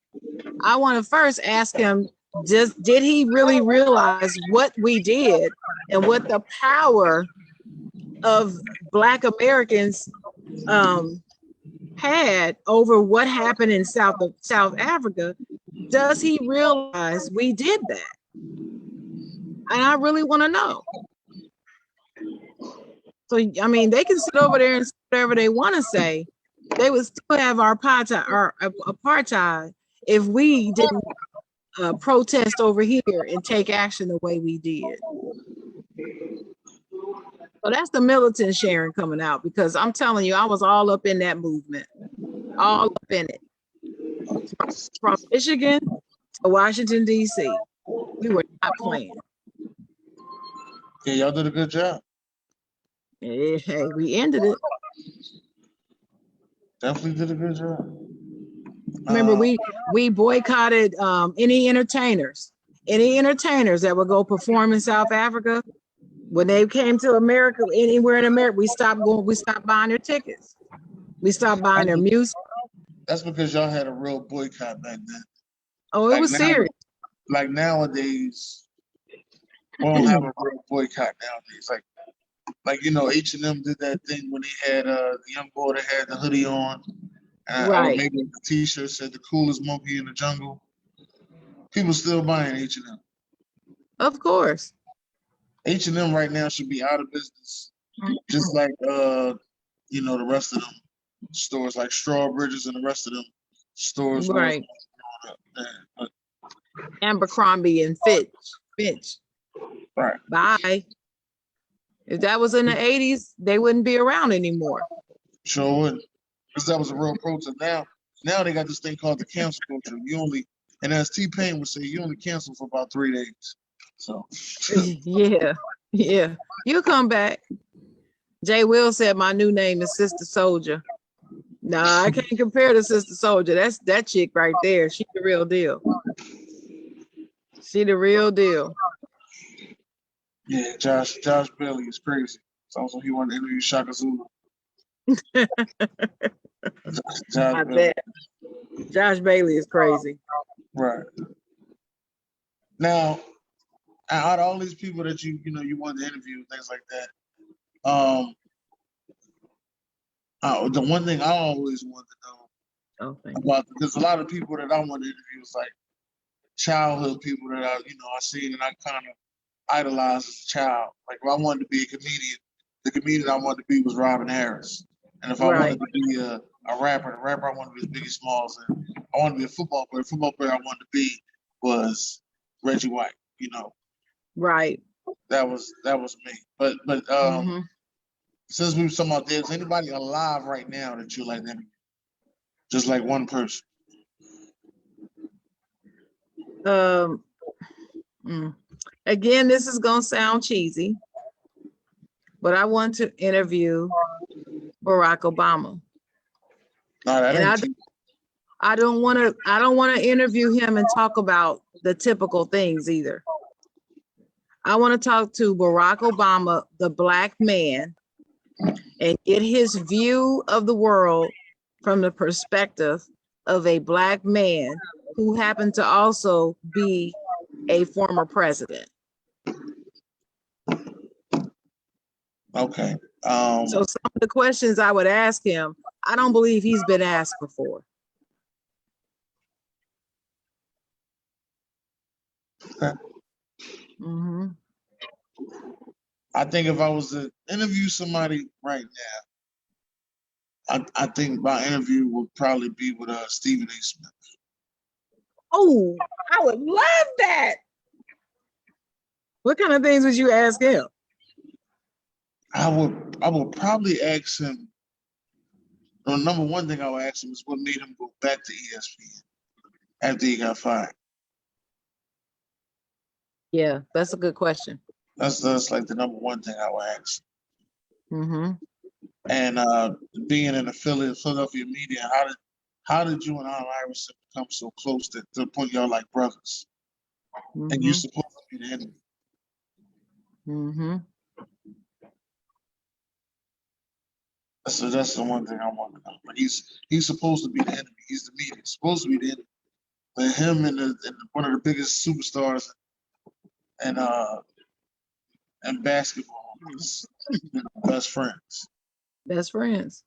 I want to first ask him, did he really realize what we did and what the power of Black Americans had over what happened in South Africa? Does he realize we did that? And I really want to know. So, I mean, they can sit over there and say whatever they want to say. They would still have our apartheid if we didn't protest over here and take action the way we did. So that's the militant Sharon coming out, because I'm telling you, I was all up in that movement, all up in it. From Michigan to Washington, D.C. We were not playing. Yeah, y'all did a good job. Hey, we ended it. Definitely did a good job. Remember, we boycotted any entertainers that would go perform in South Africa. When they came to America, anywhere in America, we stopped buying their tickets. We stopped buying their music. That's because y'all had a real boycott back then. Oh, it was serious. Like nowadays, we don't have a real boycott nowadays. Like you know, H&M did that thing when they had the young boy that had the hoodie on, and right. Maybe the T-shirt said "the coolest monkey in the jungle." People still buying H&M. Of course. H&M right now should be out of business, just like the rest of them stores, like Strawbridges and the rest of them stores. Right. Abercrombie and Fitch. Right. Bye. If that was in the 80s, they wouldn't be around anymore. Sure wouldn't. Because that was a real protest. Now they got this thing called the cancel culture. And as T-Pain would say, you only cancel for about 3 days. So yeah. You'll come back. Jay Will said my new name is Sister Soldier. Nah, I can't compare to Sister Soldier. That's that chick right there. She the real deal. Yeah, Josh Bailey is crazy. It's also he wanted to interview Shaka Zulu. Josh Bailey is crazy. Right. Now, out of all these people that you wanted to interview, things like that, the one thing I always wanted to know about, because a lot of people that I want to interview is like childhood people that I seen and I kind of idolized as a child. Like if I wanted to be a comedian, the comedian I wanted to be was Robin Harris. And if I wanted to be a rapper, the rapper I wanted to be Biggie Smalls. And I wanted to be a football player. The football player I wanted to be was Reggie White, Right. That was me. But since we were talking about this, anybody alive right now that you like them? Just like one person. Again, this is gonna sound cheesy, but I want to interview Barack Obama. I don't want to interview him and talk about the typical things either. I want to talk to Barack Obama, the Black man, and get his view of the world from the perspective of a Black man who happened to also be a former president. Okay. So some of the questions I would ask him, I don't believe he's been asked before. Okay. Mm-hmm. I think if I was to interview somebody right now, I think my interview would probably be with Stephen A. Smith. Oh, I would love that. What kind of things would you ask him? I would probably ask him. The number one thing I would ask him is what made him go back to ESPN after he got fired. Yeah, that's a good question. That's like the number one thing I would ask. Mm-hmm. And being in the Philadelphia media, how did you and Allen Iverson become so close to the point y'all like brothers? Mm-hmm. And you're supposed to be the enemy. Mm-hmm. So that's the one thing I want to know. But he's supposed to be the enemy. He's the media. He's supposed to be the enemy. But him and one of the biggest superstars and basketball is best friends. Best friends.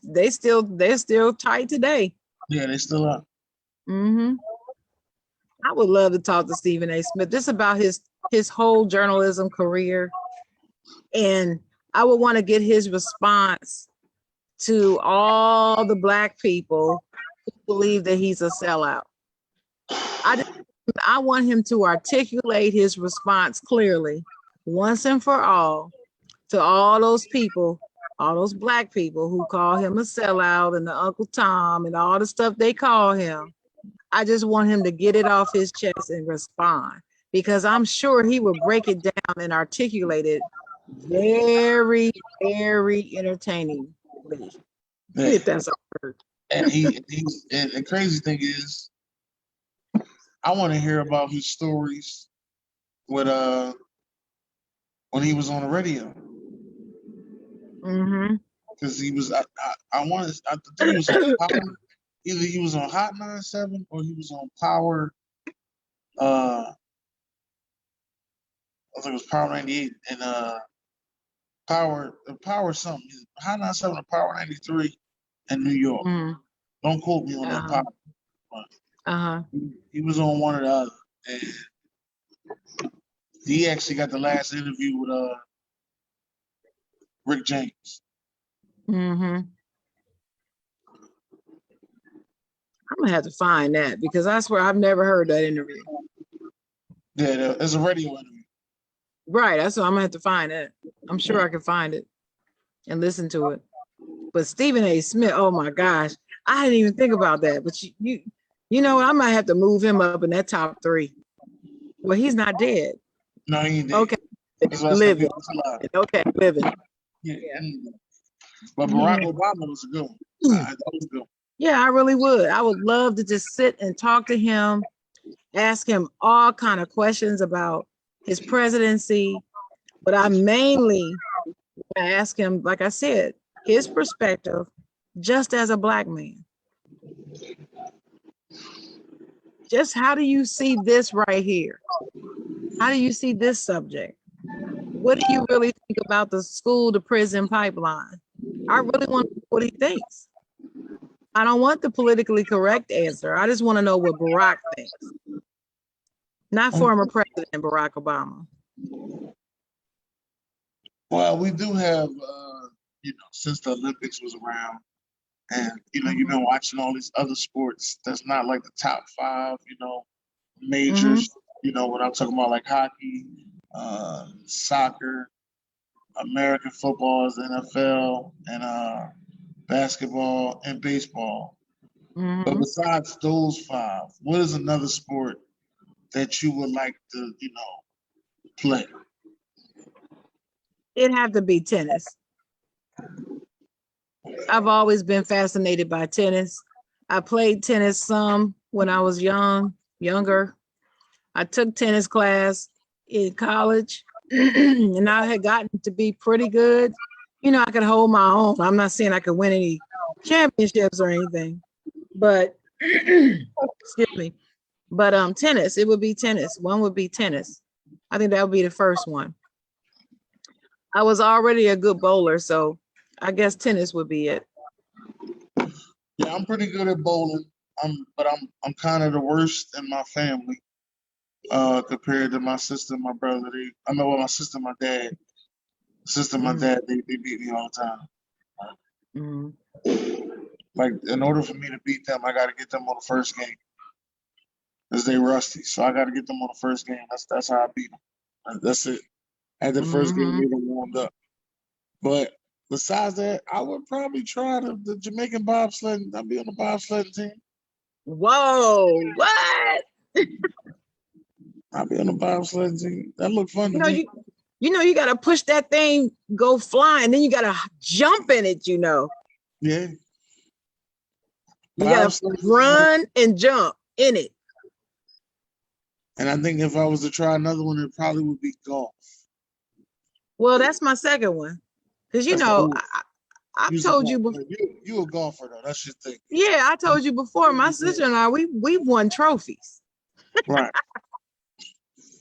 They're still tight today. Yeah, they still are. Mm-hmm. I would love to talk to Stephen A. Smith just about his whole journalism career. And I would want to get his response to all the Black people who believe that he's a sellout. I want him to articulate his response clearly, once and for all, to all those people, all those Black people who call him a sellout and the Uncle Tom and all the stuff they call him. I just want him to get it off his chest and respond, because I'm sure he will break it down and articulate it very, very entertainingly. Yeah. If that's a word. And the crazy thing is, I want to hear about his stories with when he was on the radio. Mm-hmm. Because he was, I think he was on Power, either he was on Hot 97 or he was on Power. I think it was Power 98 and Power something. Hot 97 or Power 93 in New York. Mm-hmm. Don't quote me on that Power. He was on one or the other, and he actually got the last interview with Rick James. Mm-hmm. I'm gonna have to find that, because I swear I've never heard that interview. Yeah, it's a radio interview. Right, that's what I'm gonna have to find it. I'm sure I can find it and listen to it. But Stephen A. Smith, oh my gosh, I didn't even think about that. But you know what? I might have to move him up in that top 3. Well, he's not dead. No, he ain't dead. Okay, living. Okay, living. Yeah. But Barack Obama was a good one. That was good. Yeah, I really would. I would love to just sit and talk to him, ask him all kind of questions about his presidency. But I mainly ask him, like I said, his perspective just as a Black man. Just how do you see this right here? How do you see this subject? What do you really think about the school to prison pipeline? I really want to know what he thinks. I don't want the politically correct answer. I just want to know what Barack thinks. Not former President Barack Obama. Well, we do have, since the Olympics was around, and, you've been watching all these other sports that's not like the top 5, majors, when I'm talking about like hockey, soccer, American football, NFL, and basketball and baseball. Mm-hmm. But besides those 5, what is another sport that you would like to, play? It'd have to be tennis. I've always been fascinated by tennis. I played tennis some when I was younger. I took tennis class in college and I had gotten to be pretty good. You know, I could hold my own. I'm not saying I could win any championships or anything, but excuse me. But tennis, it would be tennis. One would be tennis. I think that would be the first one. I was already a good bowler, so I guess tennis would be it. Yeah, I'm pretty good at bowling. But I'm kind of the worst in my family. Compared to my sister and my brother. My sister and my dad. Sister and my dad, they beat me all the time. Like, in order for me to beat them, I got to get them on the first game. Because they rusty. So I got to get them on the first game. That's how I beat them. That's it. At the first game, they done warmed up. But besides that, I would probably try the Jamaican bobsledding. I'd be on the bobsledding team. Whoa, what? I'll be on the bobsledding team. That look fun to me. You got to push that thing, go flying, then you got to jump in it, Yeah. You got to run and jump in it. And I think if I was to try another one, it probably would be golf. Well, that's my second one. Because, I've told you before. You a golfer, though. That's your thing. Yeah, I told you before. My sister and I, we've won trophies. Right.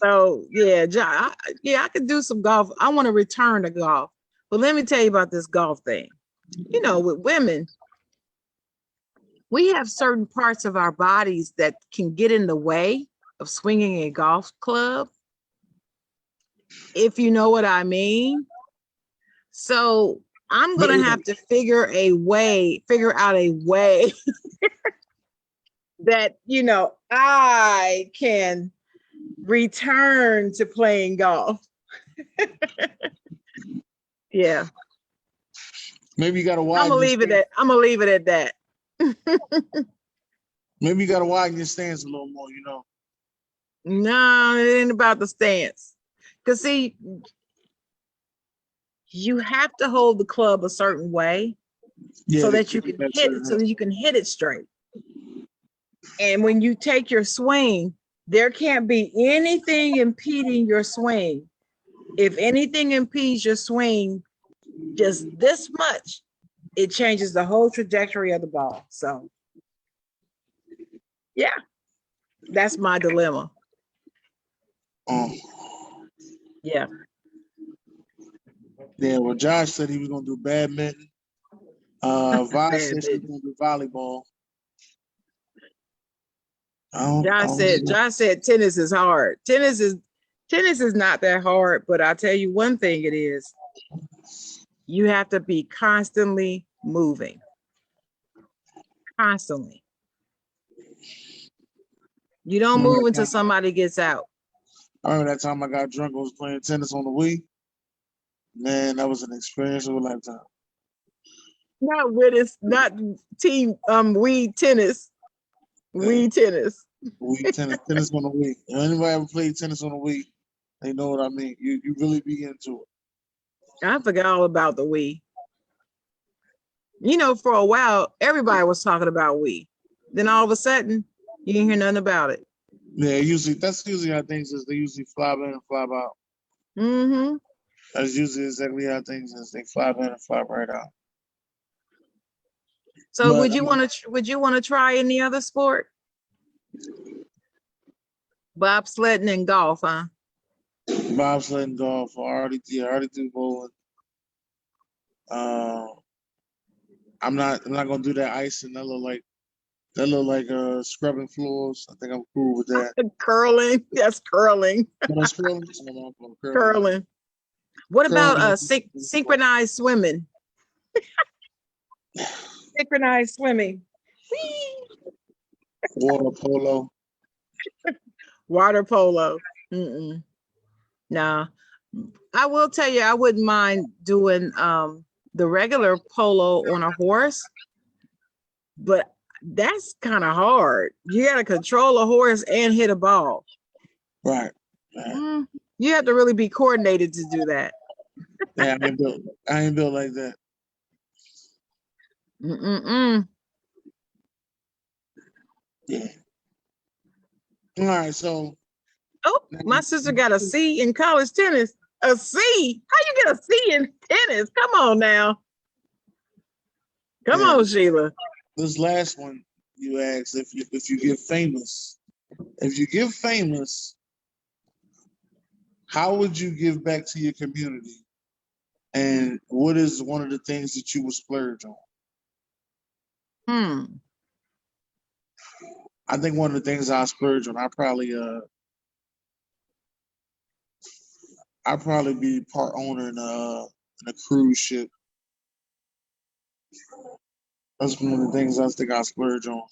So, yeah, I could do some golf. I want to return to golf. But let me tell you about this golf thing. With women, we have certain parts of our bodies that can get in the way of swinging a golf club, if you know what I mean. So I'm going to have to figure out a way that, I can return to playing golf. Yeah. Maybe you got to widen. I'm gonna leave it at that. Maybe you got to widen your stance a little more, No, it ain't about the stance. Because see, you have to hold the club a certain way so that you can hit it straight. And when you take your swing, there can't be anything impeding your swing. If anything impedes your swing just this much, it changes the whole trajectory of the ball. So, yeah, that's my dilemma. Yeah. Yeah, well, Josh said he was going to do badminton. Vi said she was going to do volleyball. Josh said tennis is hard. Tennis is not that hard, but I'll tell you one thing it is. You have to be constantly moving. Constantly. You don't move until somebody gets out. I remember that time I got drunk, I was playing tennis on the Wii. Man, that was an experience of a lifetime. Not team Wii tennis. Wii tennis. Wii tennis. Tennis on the Wii. If anybody ever played tennis on the Wii, they know what I mean. You really be into it. I forgot all about the Wii. For a while, everybody was talking about Wii. Then all of a sudden, you didn't hear nothing about it. Yeah, that's usually how things is. They usually flop in and flop out. Mm-hmm. That's usually exactly how things is. They flop in and flop right out. So would you want to try any other sport? Bobsledding and golf, huh? Bobsledding, golf. I already do bowling. I'm not gonna do that icing. That look like scrubbing floors. I think I'm cool with that. Curling. That's curling. That's curling. Curling. What about synchronized swimming? Synchronized swimming. Water polo. Water polo. Mm-mm. Nah. I will tell you, I wouldn't mind doing the regular polo on a horse, but that's kind of hard. You got to control a horse and hit a ball. Right. You have to really be coordinated to do that. Yeah, I ain't built like that. Yeah. All right, so. Oh, my sister got a C in college tennis. A C? How you get a C in tennis? Come on now. Come on, Sheila. This last one you asked, if you get famous, how would you give back to your community? And what is one of the things that you would splurge on? I think one of the things I splurge on, I'd probably be part owner in a cruise ship. That's one of the things I think I splurge on.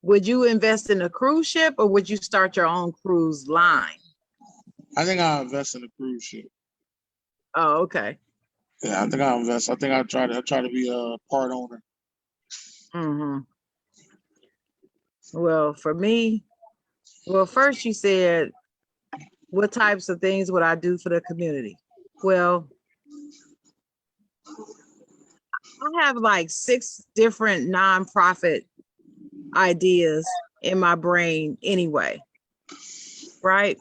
Would you invest in a cruise ship or would you start your own cruise line? I think I'll invest in a cruise ship. Oh, okay. Yeah, I think I'll invest. I think I'll try to be a part owner. Mm-hmm. Well, for me, first you said, what types of things would I do for the community? Well, I have like 6 different nonprofit ideas in my brain anyway, right?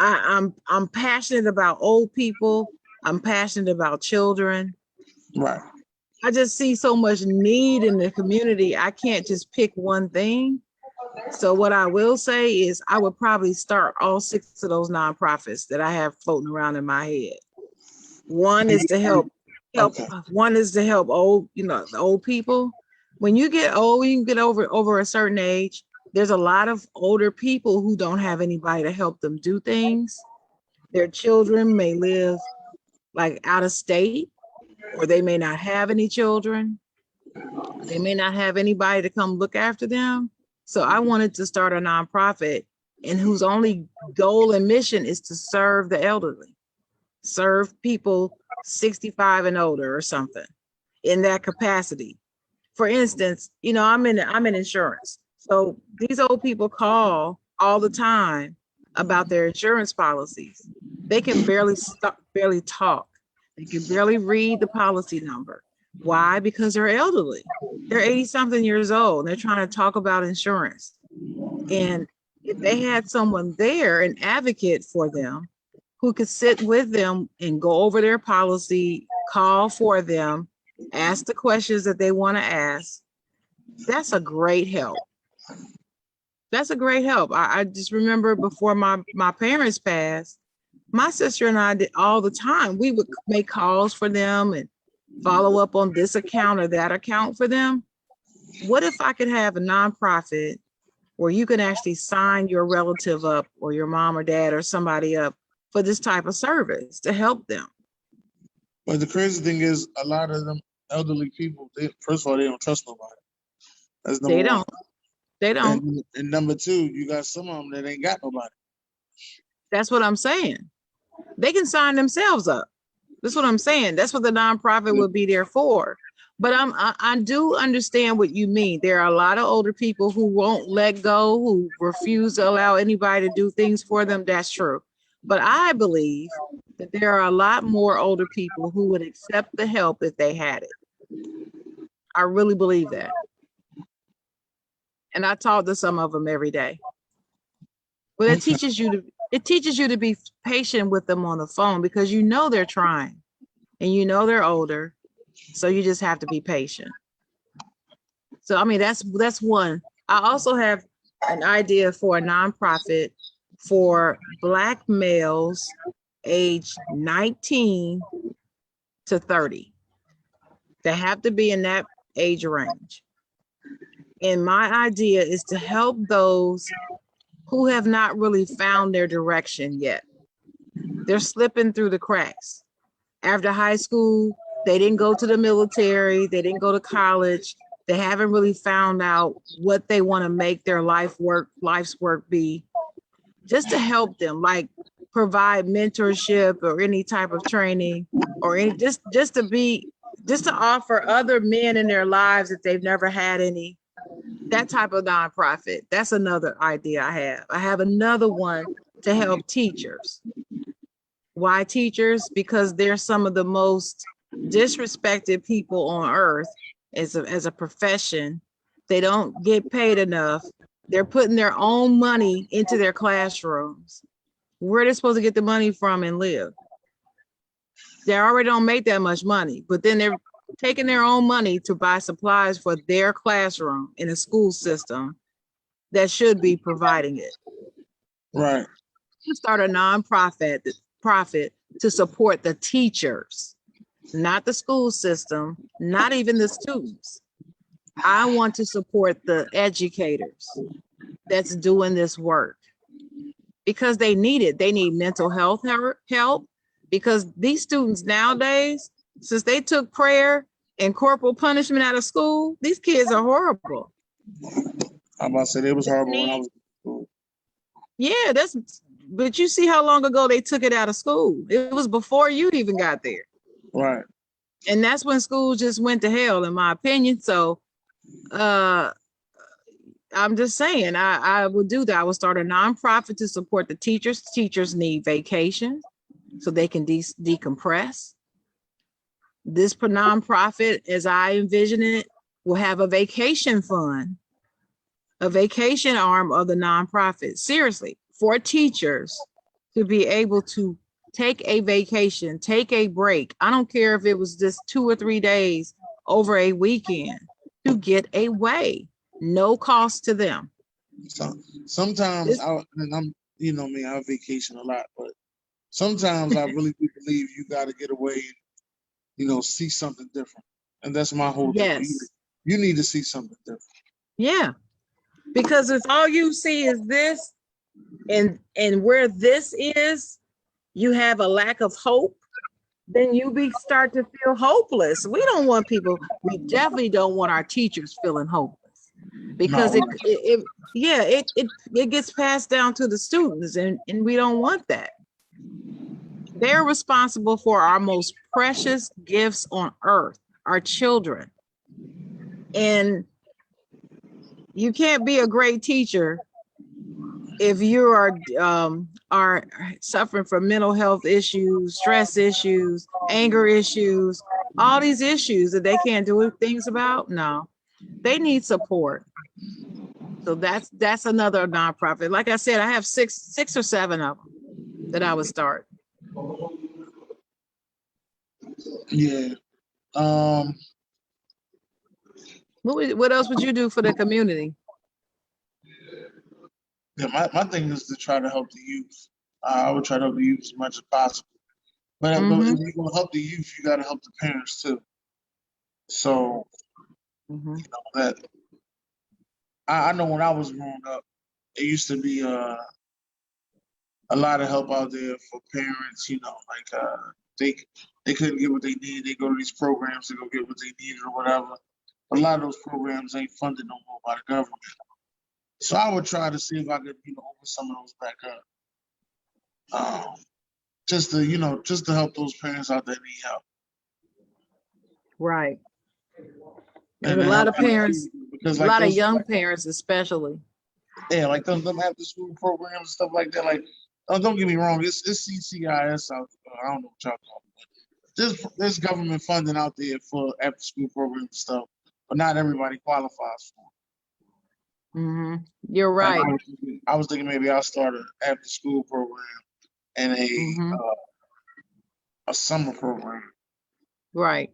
I'm passionate about old people. I'm passionate about children. Right. I just see so much need in the community. I can't just pick one thing. So what I will say is I would probably start all 6 of those nonprofits that I have floating around in my head. One is to help. Okay. One is to help old, the old people. When you get old, you can get over a certain age. There's a lot of older people who don't have anybody to help them do things. Their children may live like out of state, or they may not have any children. They may not have anybody to come look after them. So I wanted to start a nonprofit and whose only goal and mission is to serve the elderly, serve people 65 and older or something in that capacity. For instance, I'm in insurance. So these old people call all the time about their insurance policies. They can barely talk. They can barely read the policy number. Why? Because they're elderly. They're 80-something years old. And they're trying to talk about insurance. And if they had someone there, an advocate for them, who could sit with them and go over their policy, call for them, ask the questions that they want to ask, that's a great help. That's a great help. I just remember before my parents passed, my sister and I did all the time. We would make calls for them and follow up on this account or that account for them. What if I could have a nonprofit where you can actually sign your relative up or your mom or dad or somebody up for this type of service to help them? But the crazy thing is, a lot of them elderly people, first of all, they don't trust nobody. That's number one. They don't. And number 2, you got some of them that ain't got nobody. That's what I'm saying. They can sign themselves up. That's what I'm saying. That's what the nonprofit would be there for. But I do understand what you mean. There are a lot of older people who won't let go, who refuse to allow anybody to do things for them. That's true. But I believe that there are a lot more older people who would accept the help if they had it. I really believe that. And I talk to some of them every day. But it teaches you to be patient with them on the phone because they're trying and they're older. So you just have to be patient. So I mean that's one. I also have an idea for a nonprofit for Black males aged 19 to 30. They have to be in that age range. And my idea is to help those who have not really found their direction yet. They're slipping through the cracks. After high school, they didn't go to the military, they didn't go to college. They haven't really found out what they want to make their life's work be. Just to help them, like provide mentorship or any type of training, or just to offer other men in their lives if they've never had any. That type of nonprofit. That's another idea I have. I have another one to help teachers. Why teachers? Because they're some of the most disrespected people on earth as a profession. They don't get paid enough. They're putting their own money into their classrooms. where they're supposed to get the money from and live. They already don't make that much money, but then they're taking their own money to buy supplies for their classroom in a school system that should be providing it. Right. To start a nonprofit profit to support the teachers, not the school system, not even the students. I want to support the educators that's doing this work because they need it. They need mental health help because these students nowadays, since they took prayer and corporal punishment out of school, these kids are horrible. I'm about to say they was horrible when I was in school. Yeah, but you see how long ago they took it out of school. It was before you even got there. Right. And that's when schools just went to hell, in my opinion. So I'm just saying, I would do that. I would start a nonprofit to support the teachers. Teachers need vacation so they can decompress. This nonprofit, as I envision it, will have a vacation fund, a vacation arm of the nonprofit. Seriously, for teachers to be able to take a vacation, take a break. I don't care if it was just 2 or 3 days over a weekend to get away, no cost to them. So sometimes I'm, you know me, I vacation a lot, but sometimes I really do believe you got to get away and, you know, see something different. And that's my whole thing. You need to see something different. Yeah, because if all you see is this and where this is, you have a lack of hope, then you start to feel hopeless. We don't want people, we definitely don't want our teachers feeling hopeless because it gets passed down to the students and we don't want that. They're responsible for our most precious gifts on earth, our children. And you can't be a great teacher if you are suffering from mental health issues, stress issues, anger issues, all these issues that they can't do things about. No, they need support. So that's another nonprofit. Like I said, I have six or seven of them that I would start. Yeah. What else would you do for the community? Yeah, my thing is to try to help the youth. I would try to help the youth as much as possible. But if you're going to help the youth, you got to help the parents too. So, you know, that I know when I was growing up, it used to be a lot of help out there for parents. You know, like they couldn't get what they need. They go to these programs to go get what they needed or whatever. But a lot of those programs ain't funded no more by the government. So I would try to see if I could, you know, open some of those back up. Just to help those parents out that need help. Right. And a lot of parents, because like a lot of young parents especially. Yeah, like them after school programs and stuff like that. Like, don't get me wrong, it's CCIS out there. I don't know what y'all call it. There's government funding out there for after school programs and stuff, but not everybody qualifies for it. You're right. Like I was thinking maybe I'll start an after school program and a summer program. Right.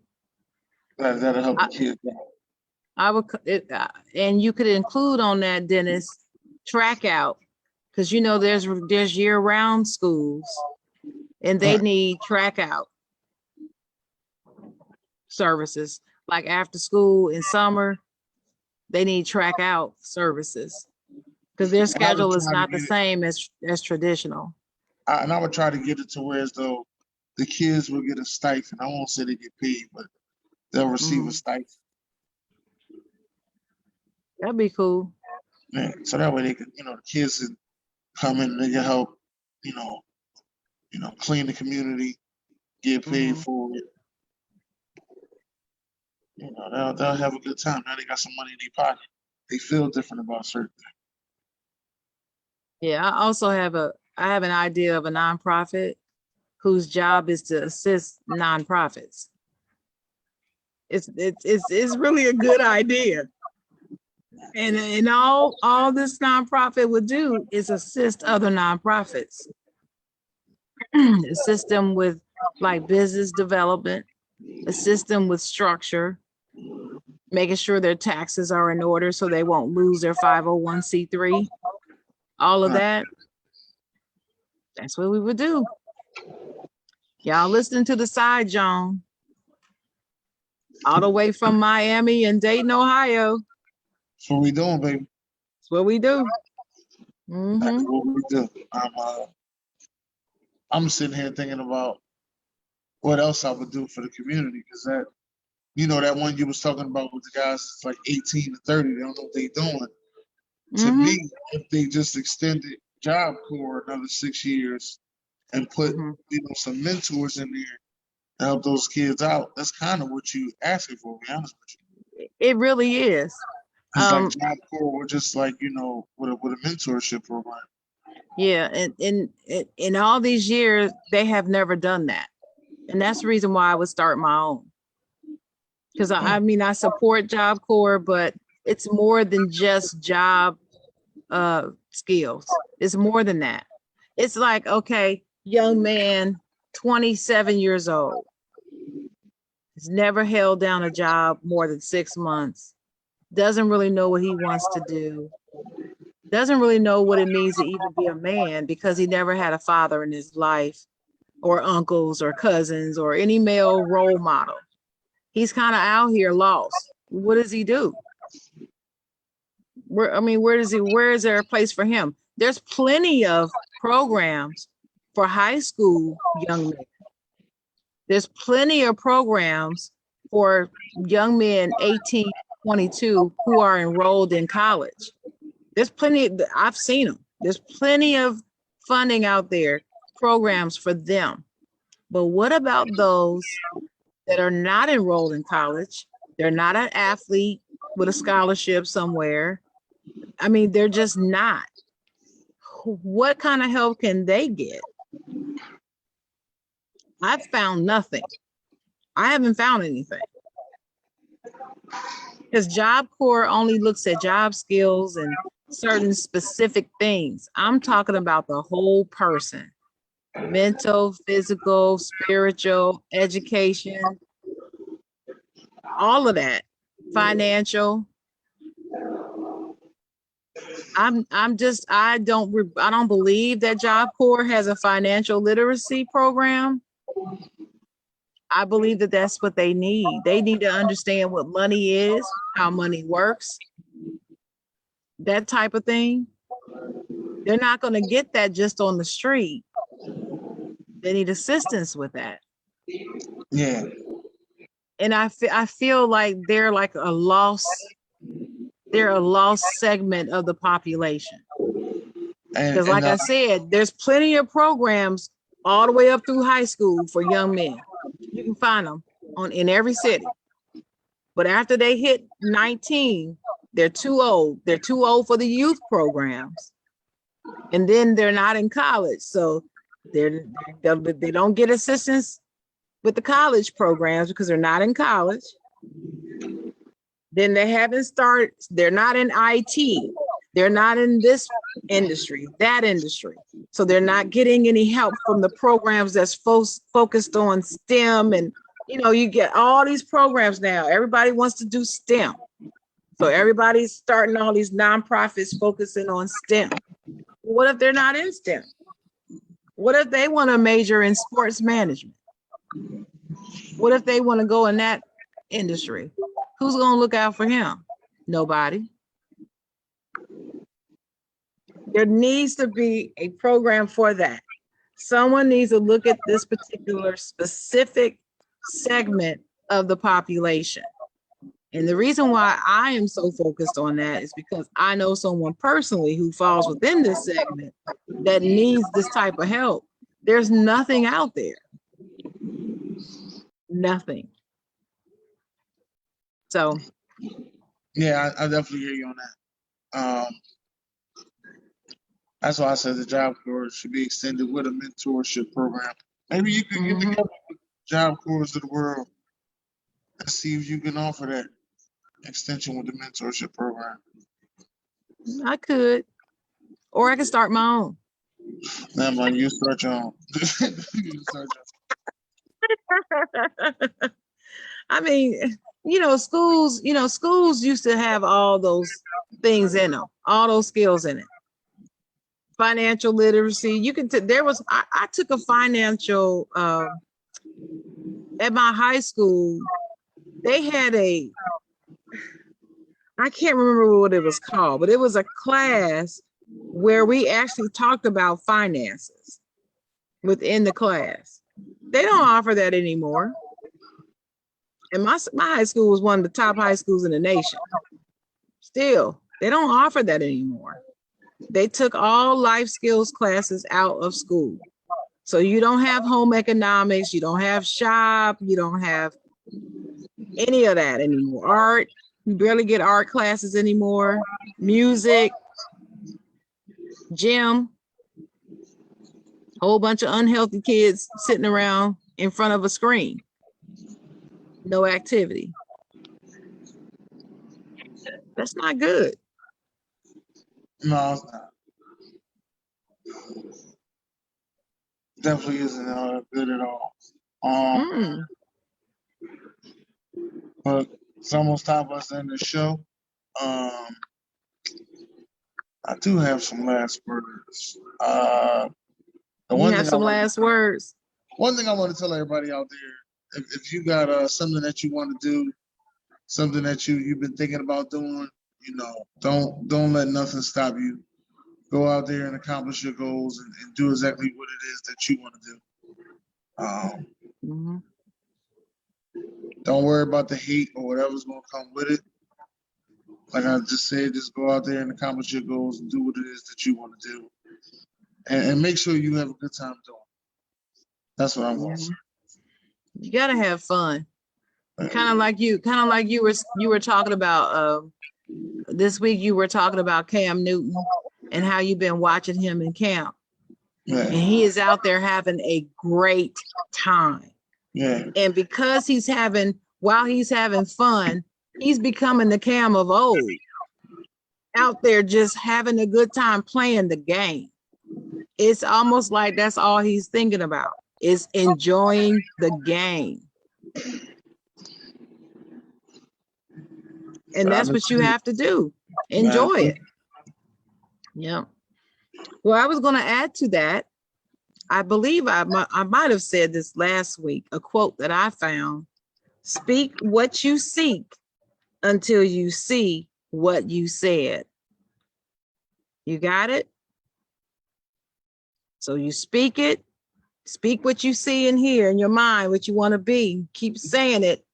That'll help the kids out. I would, and you could include on that, Dennis, track out, because you know there's year-round schools, and they need track out services. Like after school in summer, they need track out services because their schedule is not the same as traditional. And I would try to get it to where as though the kids will get a stipend. I won't say they get paid, but they'll receive a stipend. That'd be cool. Yeah, so that way they can, you know, the kids can come in and they can help, you know, clean the community, get paid for it. You know, they'll have a good time. Now they got some money in their pocket. They feel different about certain things. Yeah, I also have an idea of a nonprofit whose job is to assist nonprofits. It's really a good idea. And all this nonprofit would do is assist other nonprofits. assist them with like business development, assist them with structure, making sure their taxes are in order so they won't lose their 501c3, all of that. That's what we would do. Y'all listening to the Side Jawn, all the way from Miami and Dayton, Ohio. That's what we doing, baby. That's what we do. That's what we do. I'm sitting here thinking about what else I would do for the community, because that, you know, that one you was talking about with the guys that's like 18 to 30, they don't know what they doing. To me, if they just extended Job Corps another 6 years and put, you know, some mentors in there to help those kids out, that's kind of what you asking for, to be honest with you. It really is. It's like Job Corps were just like, you know, with a mentorship program. Yeah, and in all these years, they have never done that. And that's the reason why I would start my own. Because I mean, I support Job Corps, but it's more than just job skills. It's more than that. It's like, okay, young man, 27 years old, has never held down a job more than 6 months, doesn't really know what he wants to do, doesn't really know what it means to even be a man because he never had a father in his life, or uncles or cousins or any male role model. He's kind of out here lost. What does he do? Where is there a place for him? There's plenty of programs for high school young men. There's plenty of programs for young men 18, 22 who are enrolled in college. There's plenty, I've seen them. There's plenty of funding out there, programs for them. But what about those that are not enrolled in college? They're not an athlete with a scholarship somewhere. I mean, they're just not. What kind of help can they get? I've found nothing. I haven't found anything. Because Job Corps only looks at job skills and certain specific things. I'm talking about the whole person. Mental, physical, spiritual, education, all of that, financial. I don't believe that Job Corps has a financial literacy program. I believe that that's what they need. They need to understand what money is, how money works, that type of thing. They're not going to get that just on the street. They need assistance with that. Yeah. And I feel like they're like a lost segment of the population. Because like I said, there's plenty of programs all the way up through high school for young men. You can find them in every city. But after they hit 19, they're too old. They're too old for the youth programs. And then they're not in college. So they don't get assistance with the college programs because they're not in college. Then they haven't started, they're not in IT. They're not in this industry, that industry. So they're not getting any help from the programs that's focused on STEM. And, you know, you get all these programs now. Everybody wants to do STEM. So everybody's starting all these nonprofits focusing on STEM. What if they're not in STEM? What if they want to major in sports management? What if they want to go in that industry? Who's going to look out for him? Nobody. There needs to be a program for that. Someone needs to look at this particular specific segment of the population. And the reason why I am so focused on that is because I know someone personally who falls within this segment that needs this type of help. There's nothing out there. Nothing. So. Yeah, I definitely hear you on that. That's why I said the Job Corps should be extended with a mentorship program. Maybe you can get together with Job Corps of the world and see if you can offer that extension with the mentorship program. I could, or I could start my own. Never mind, you start your own. You start I mean, schools used to have all those things in them, all those skills in it. Financial literacy. You can, I took a financial, at my high school, they had I can't remember what it was called, but it was a class where we actually talked about finances within the class. They don't offer that anymore. And my high school was one of the top high schools in the nation. Still, they don't offer that anymore. They took all life skills classes out of school. So you don't have home economics, you don't have shop, you don't have any of that anymore. Art, you barely get art classes anymore. Music, gym, whole bunch of unhealthy kids sitting around in front of a screen. No activity. That's not good. No, it's not. Definitely isn't good at all. But it's almost time for us to end the show. I do have some last words. You have some last words. One thing I want to tell everybody out there: if you got something that you want to do, something that you've been thinking about doing, don't let nothing stop you. Go out there and accomplish your goals and do exactly what it is that you want to do. Don't worry about the hate or whatever's going to come with it. Like I just said, just go out there and accomplish your goals and do what it is that you want to do. And make sure you have a good time doing it. That's what I'm going to say. You got to have fun. Kind of like you were talking about this week, you were talking about Cam Newton and how you've been watching him in camp. Yeah. And he is out there having a great time. Yeah. And because while he's having fun, he's becoming the Cam of old. Out there just having a good time playing the game. It's almost like that's all he's thinking about, is enjoying the game. And that's what you have to do. Enjoy it. Yeah. Well, I was going to add to that. I believe I might have said this last week, a quote that I found: speak what you seek until you see what you said. You got it? So you speak it, speak what you see and hear in your mind, what you want to be. Keep saying it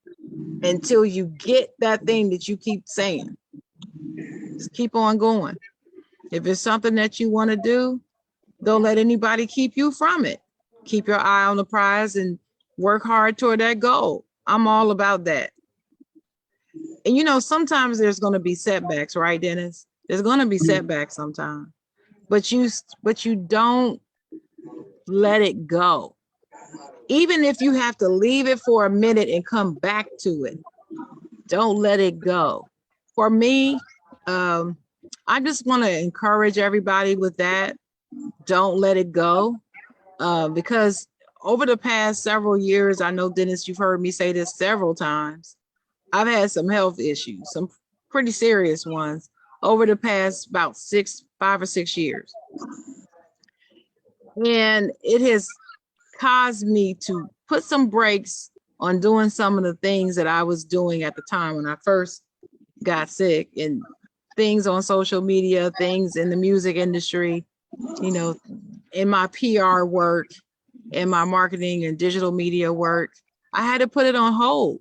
until you get that thing that you keep saying. Just keep on going. If it's something that you want to do, don't let anybody keep you from it. Keep your eye on the prize and work hard toward that goal. I'm all about that. And sometimes there's going to be setbacks, right, Dennis? There's going to be setbacks sometimes, but you don't let it go. Even if you have to leave it for a minute and come back to it, don't let it go. For me, I just want to encourage everybody with that. Don't let it go, because over the past several years, I know, Dennis, you've heard me say this several times, I've had some health issues, some pretty serious ones over the past about 5 or 6 years. And it has caused me to put some brakes on doing some of the things that I was doing at the time when I first got sick, and things on social media, things in the music industry, in my PR work, in my marketing and digital media work. I had to put it on hold.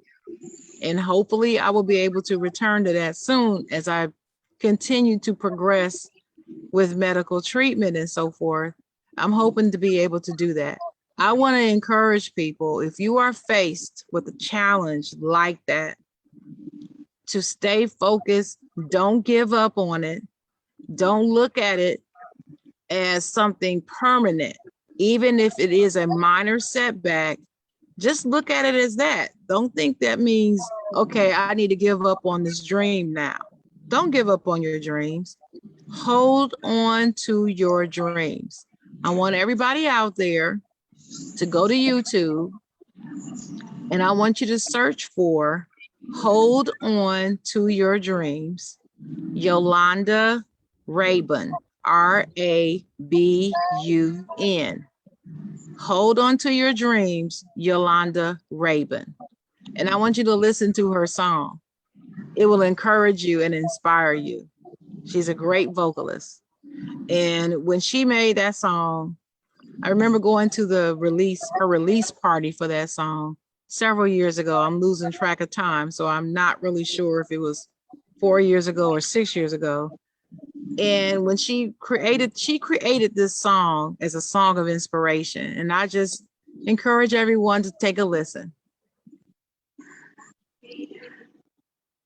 And hopefully I will be able to return to that soon as I continue to progress with medical treatment and so forth. I'm hoping to be able to do that. I want to encourage people, if you are faced with a challenge like that, to stay focused. Don't give up on it. Don't look at it as something permanent. Even if it is a minor setback, just look at it as that. Don't think that means, okay, I need to give up on this dream now. Don't give up on your dreams. Hold on to your dreams. I want everybody out there to go to YouTube, and I want you to search for Hold On to Your Dreams, Yolanda Rabun, Rabun. Hold On to Your Dreams, Yolanda Rabun. And I want you to listen to her song. It will encourage you and inspire you. She's a great vocalist. And when she made that song, I remember going to her release party for that song several years ago. I'm losing track of time, so I'm not really sure if it was 4 years ago or 6 years ago. And when she created this song as a song of inspiration. And I just encourage everyone to take a listen.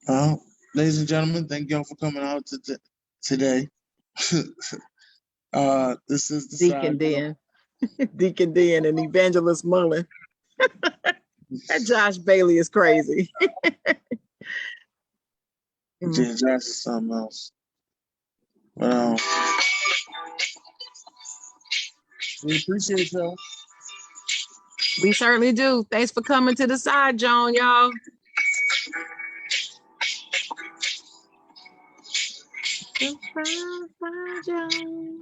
Well, ladies and gentlemen, thank y'all for coming out today. This is the Deacon Dan. Deacon Dan and Evangelist Mullen. That Josh Bailey is crazy. Josh is something else. But we appreciate y'all. We certainly do. Thanks for coming to the Side Jawn, y'all. Side Jawn.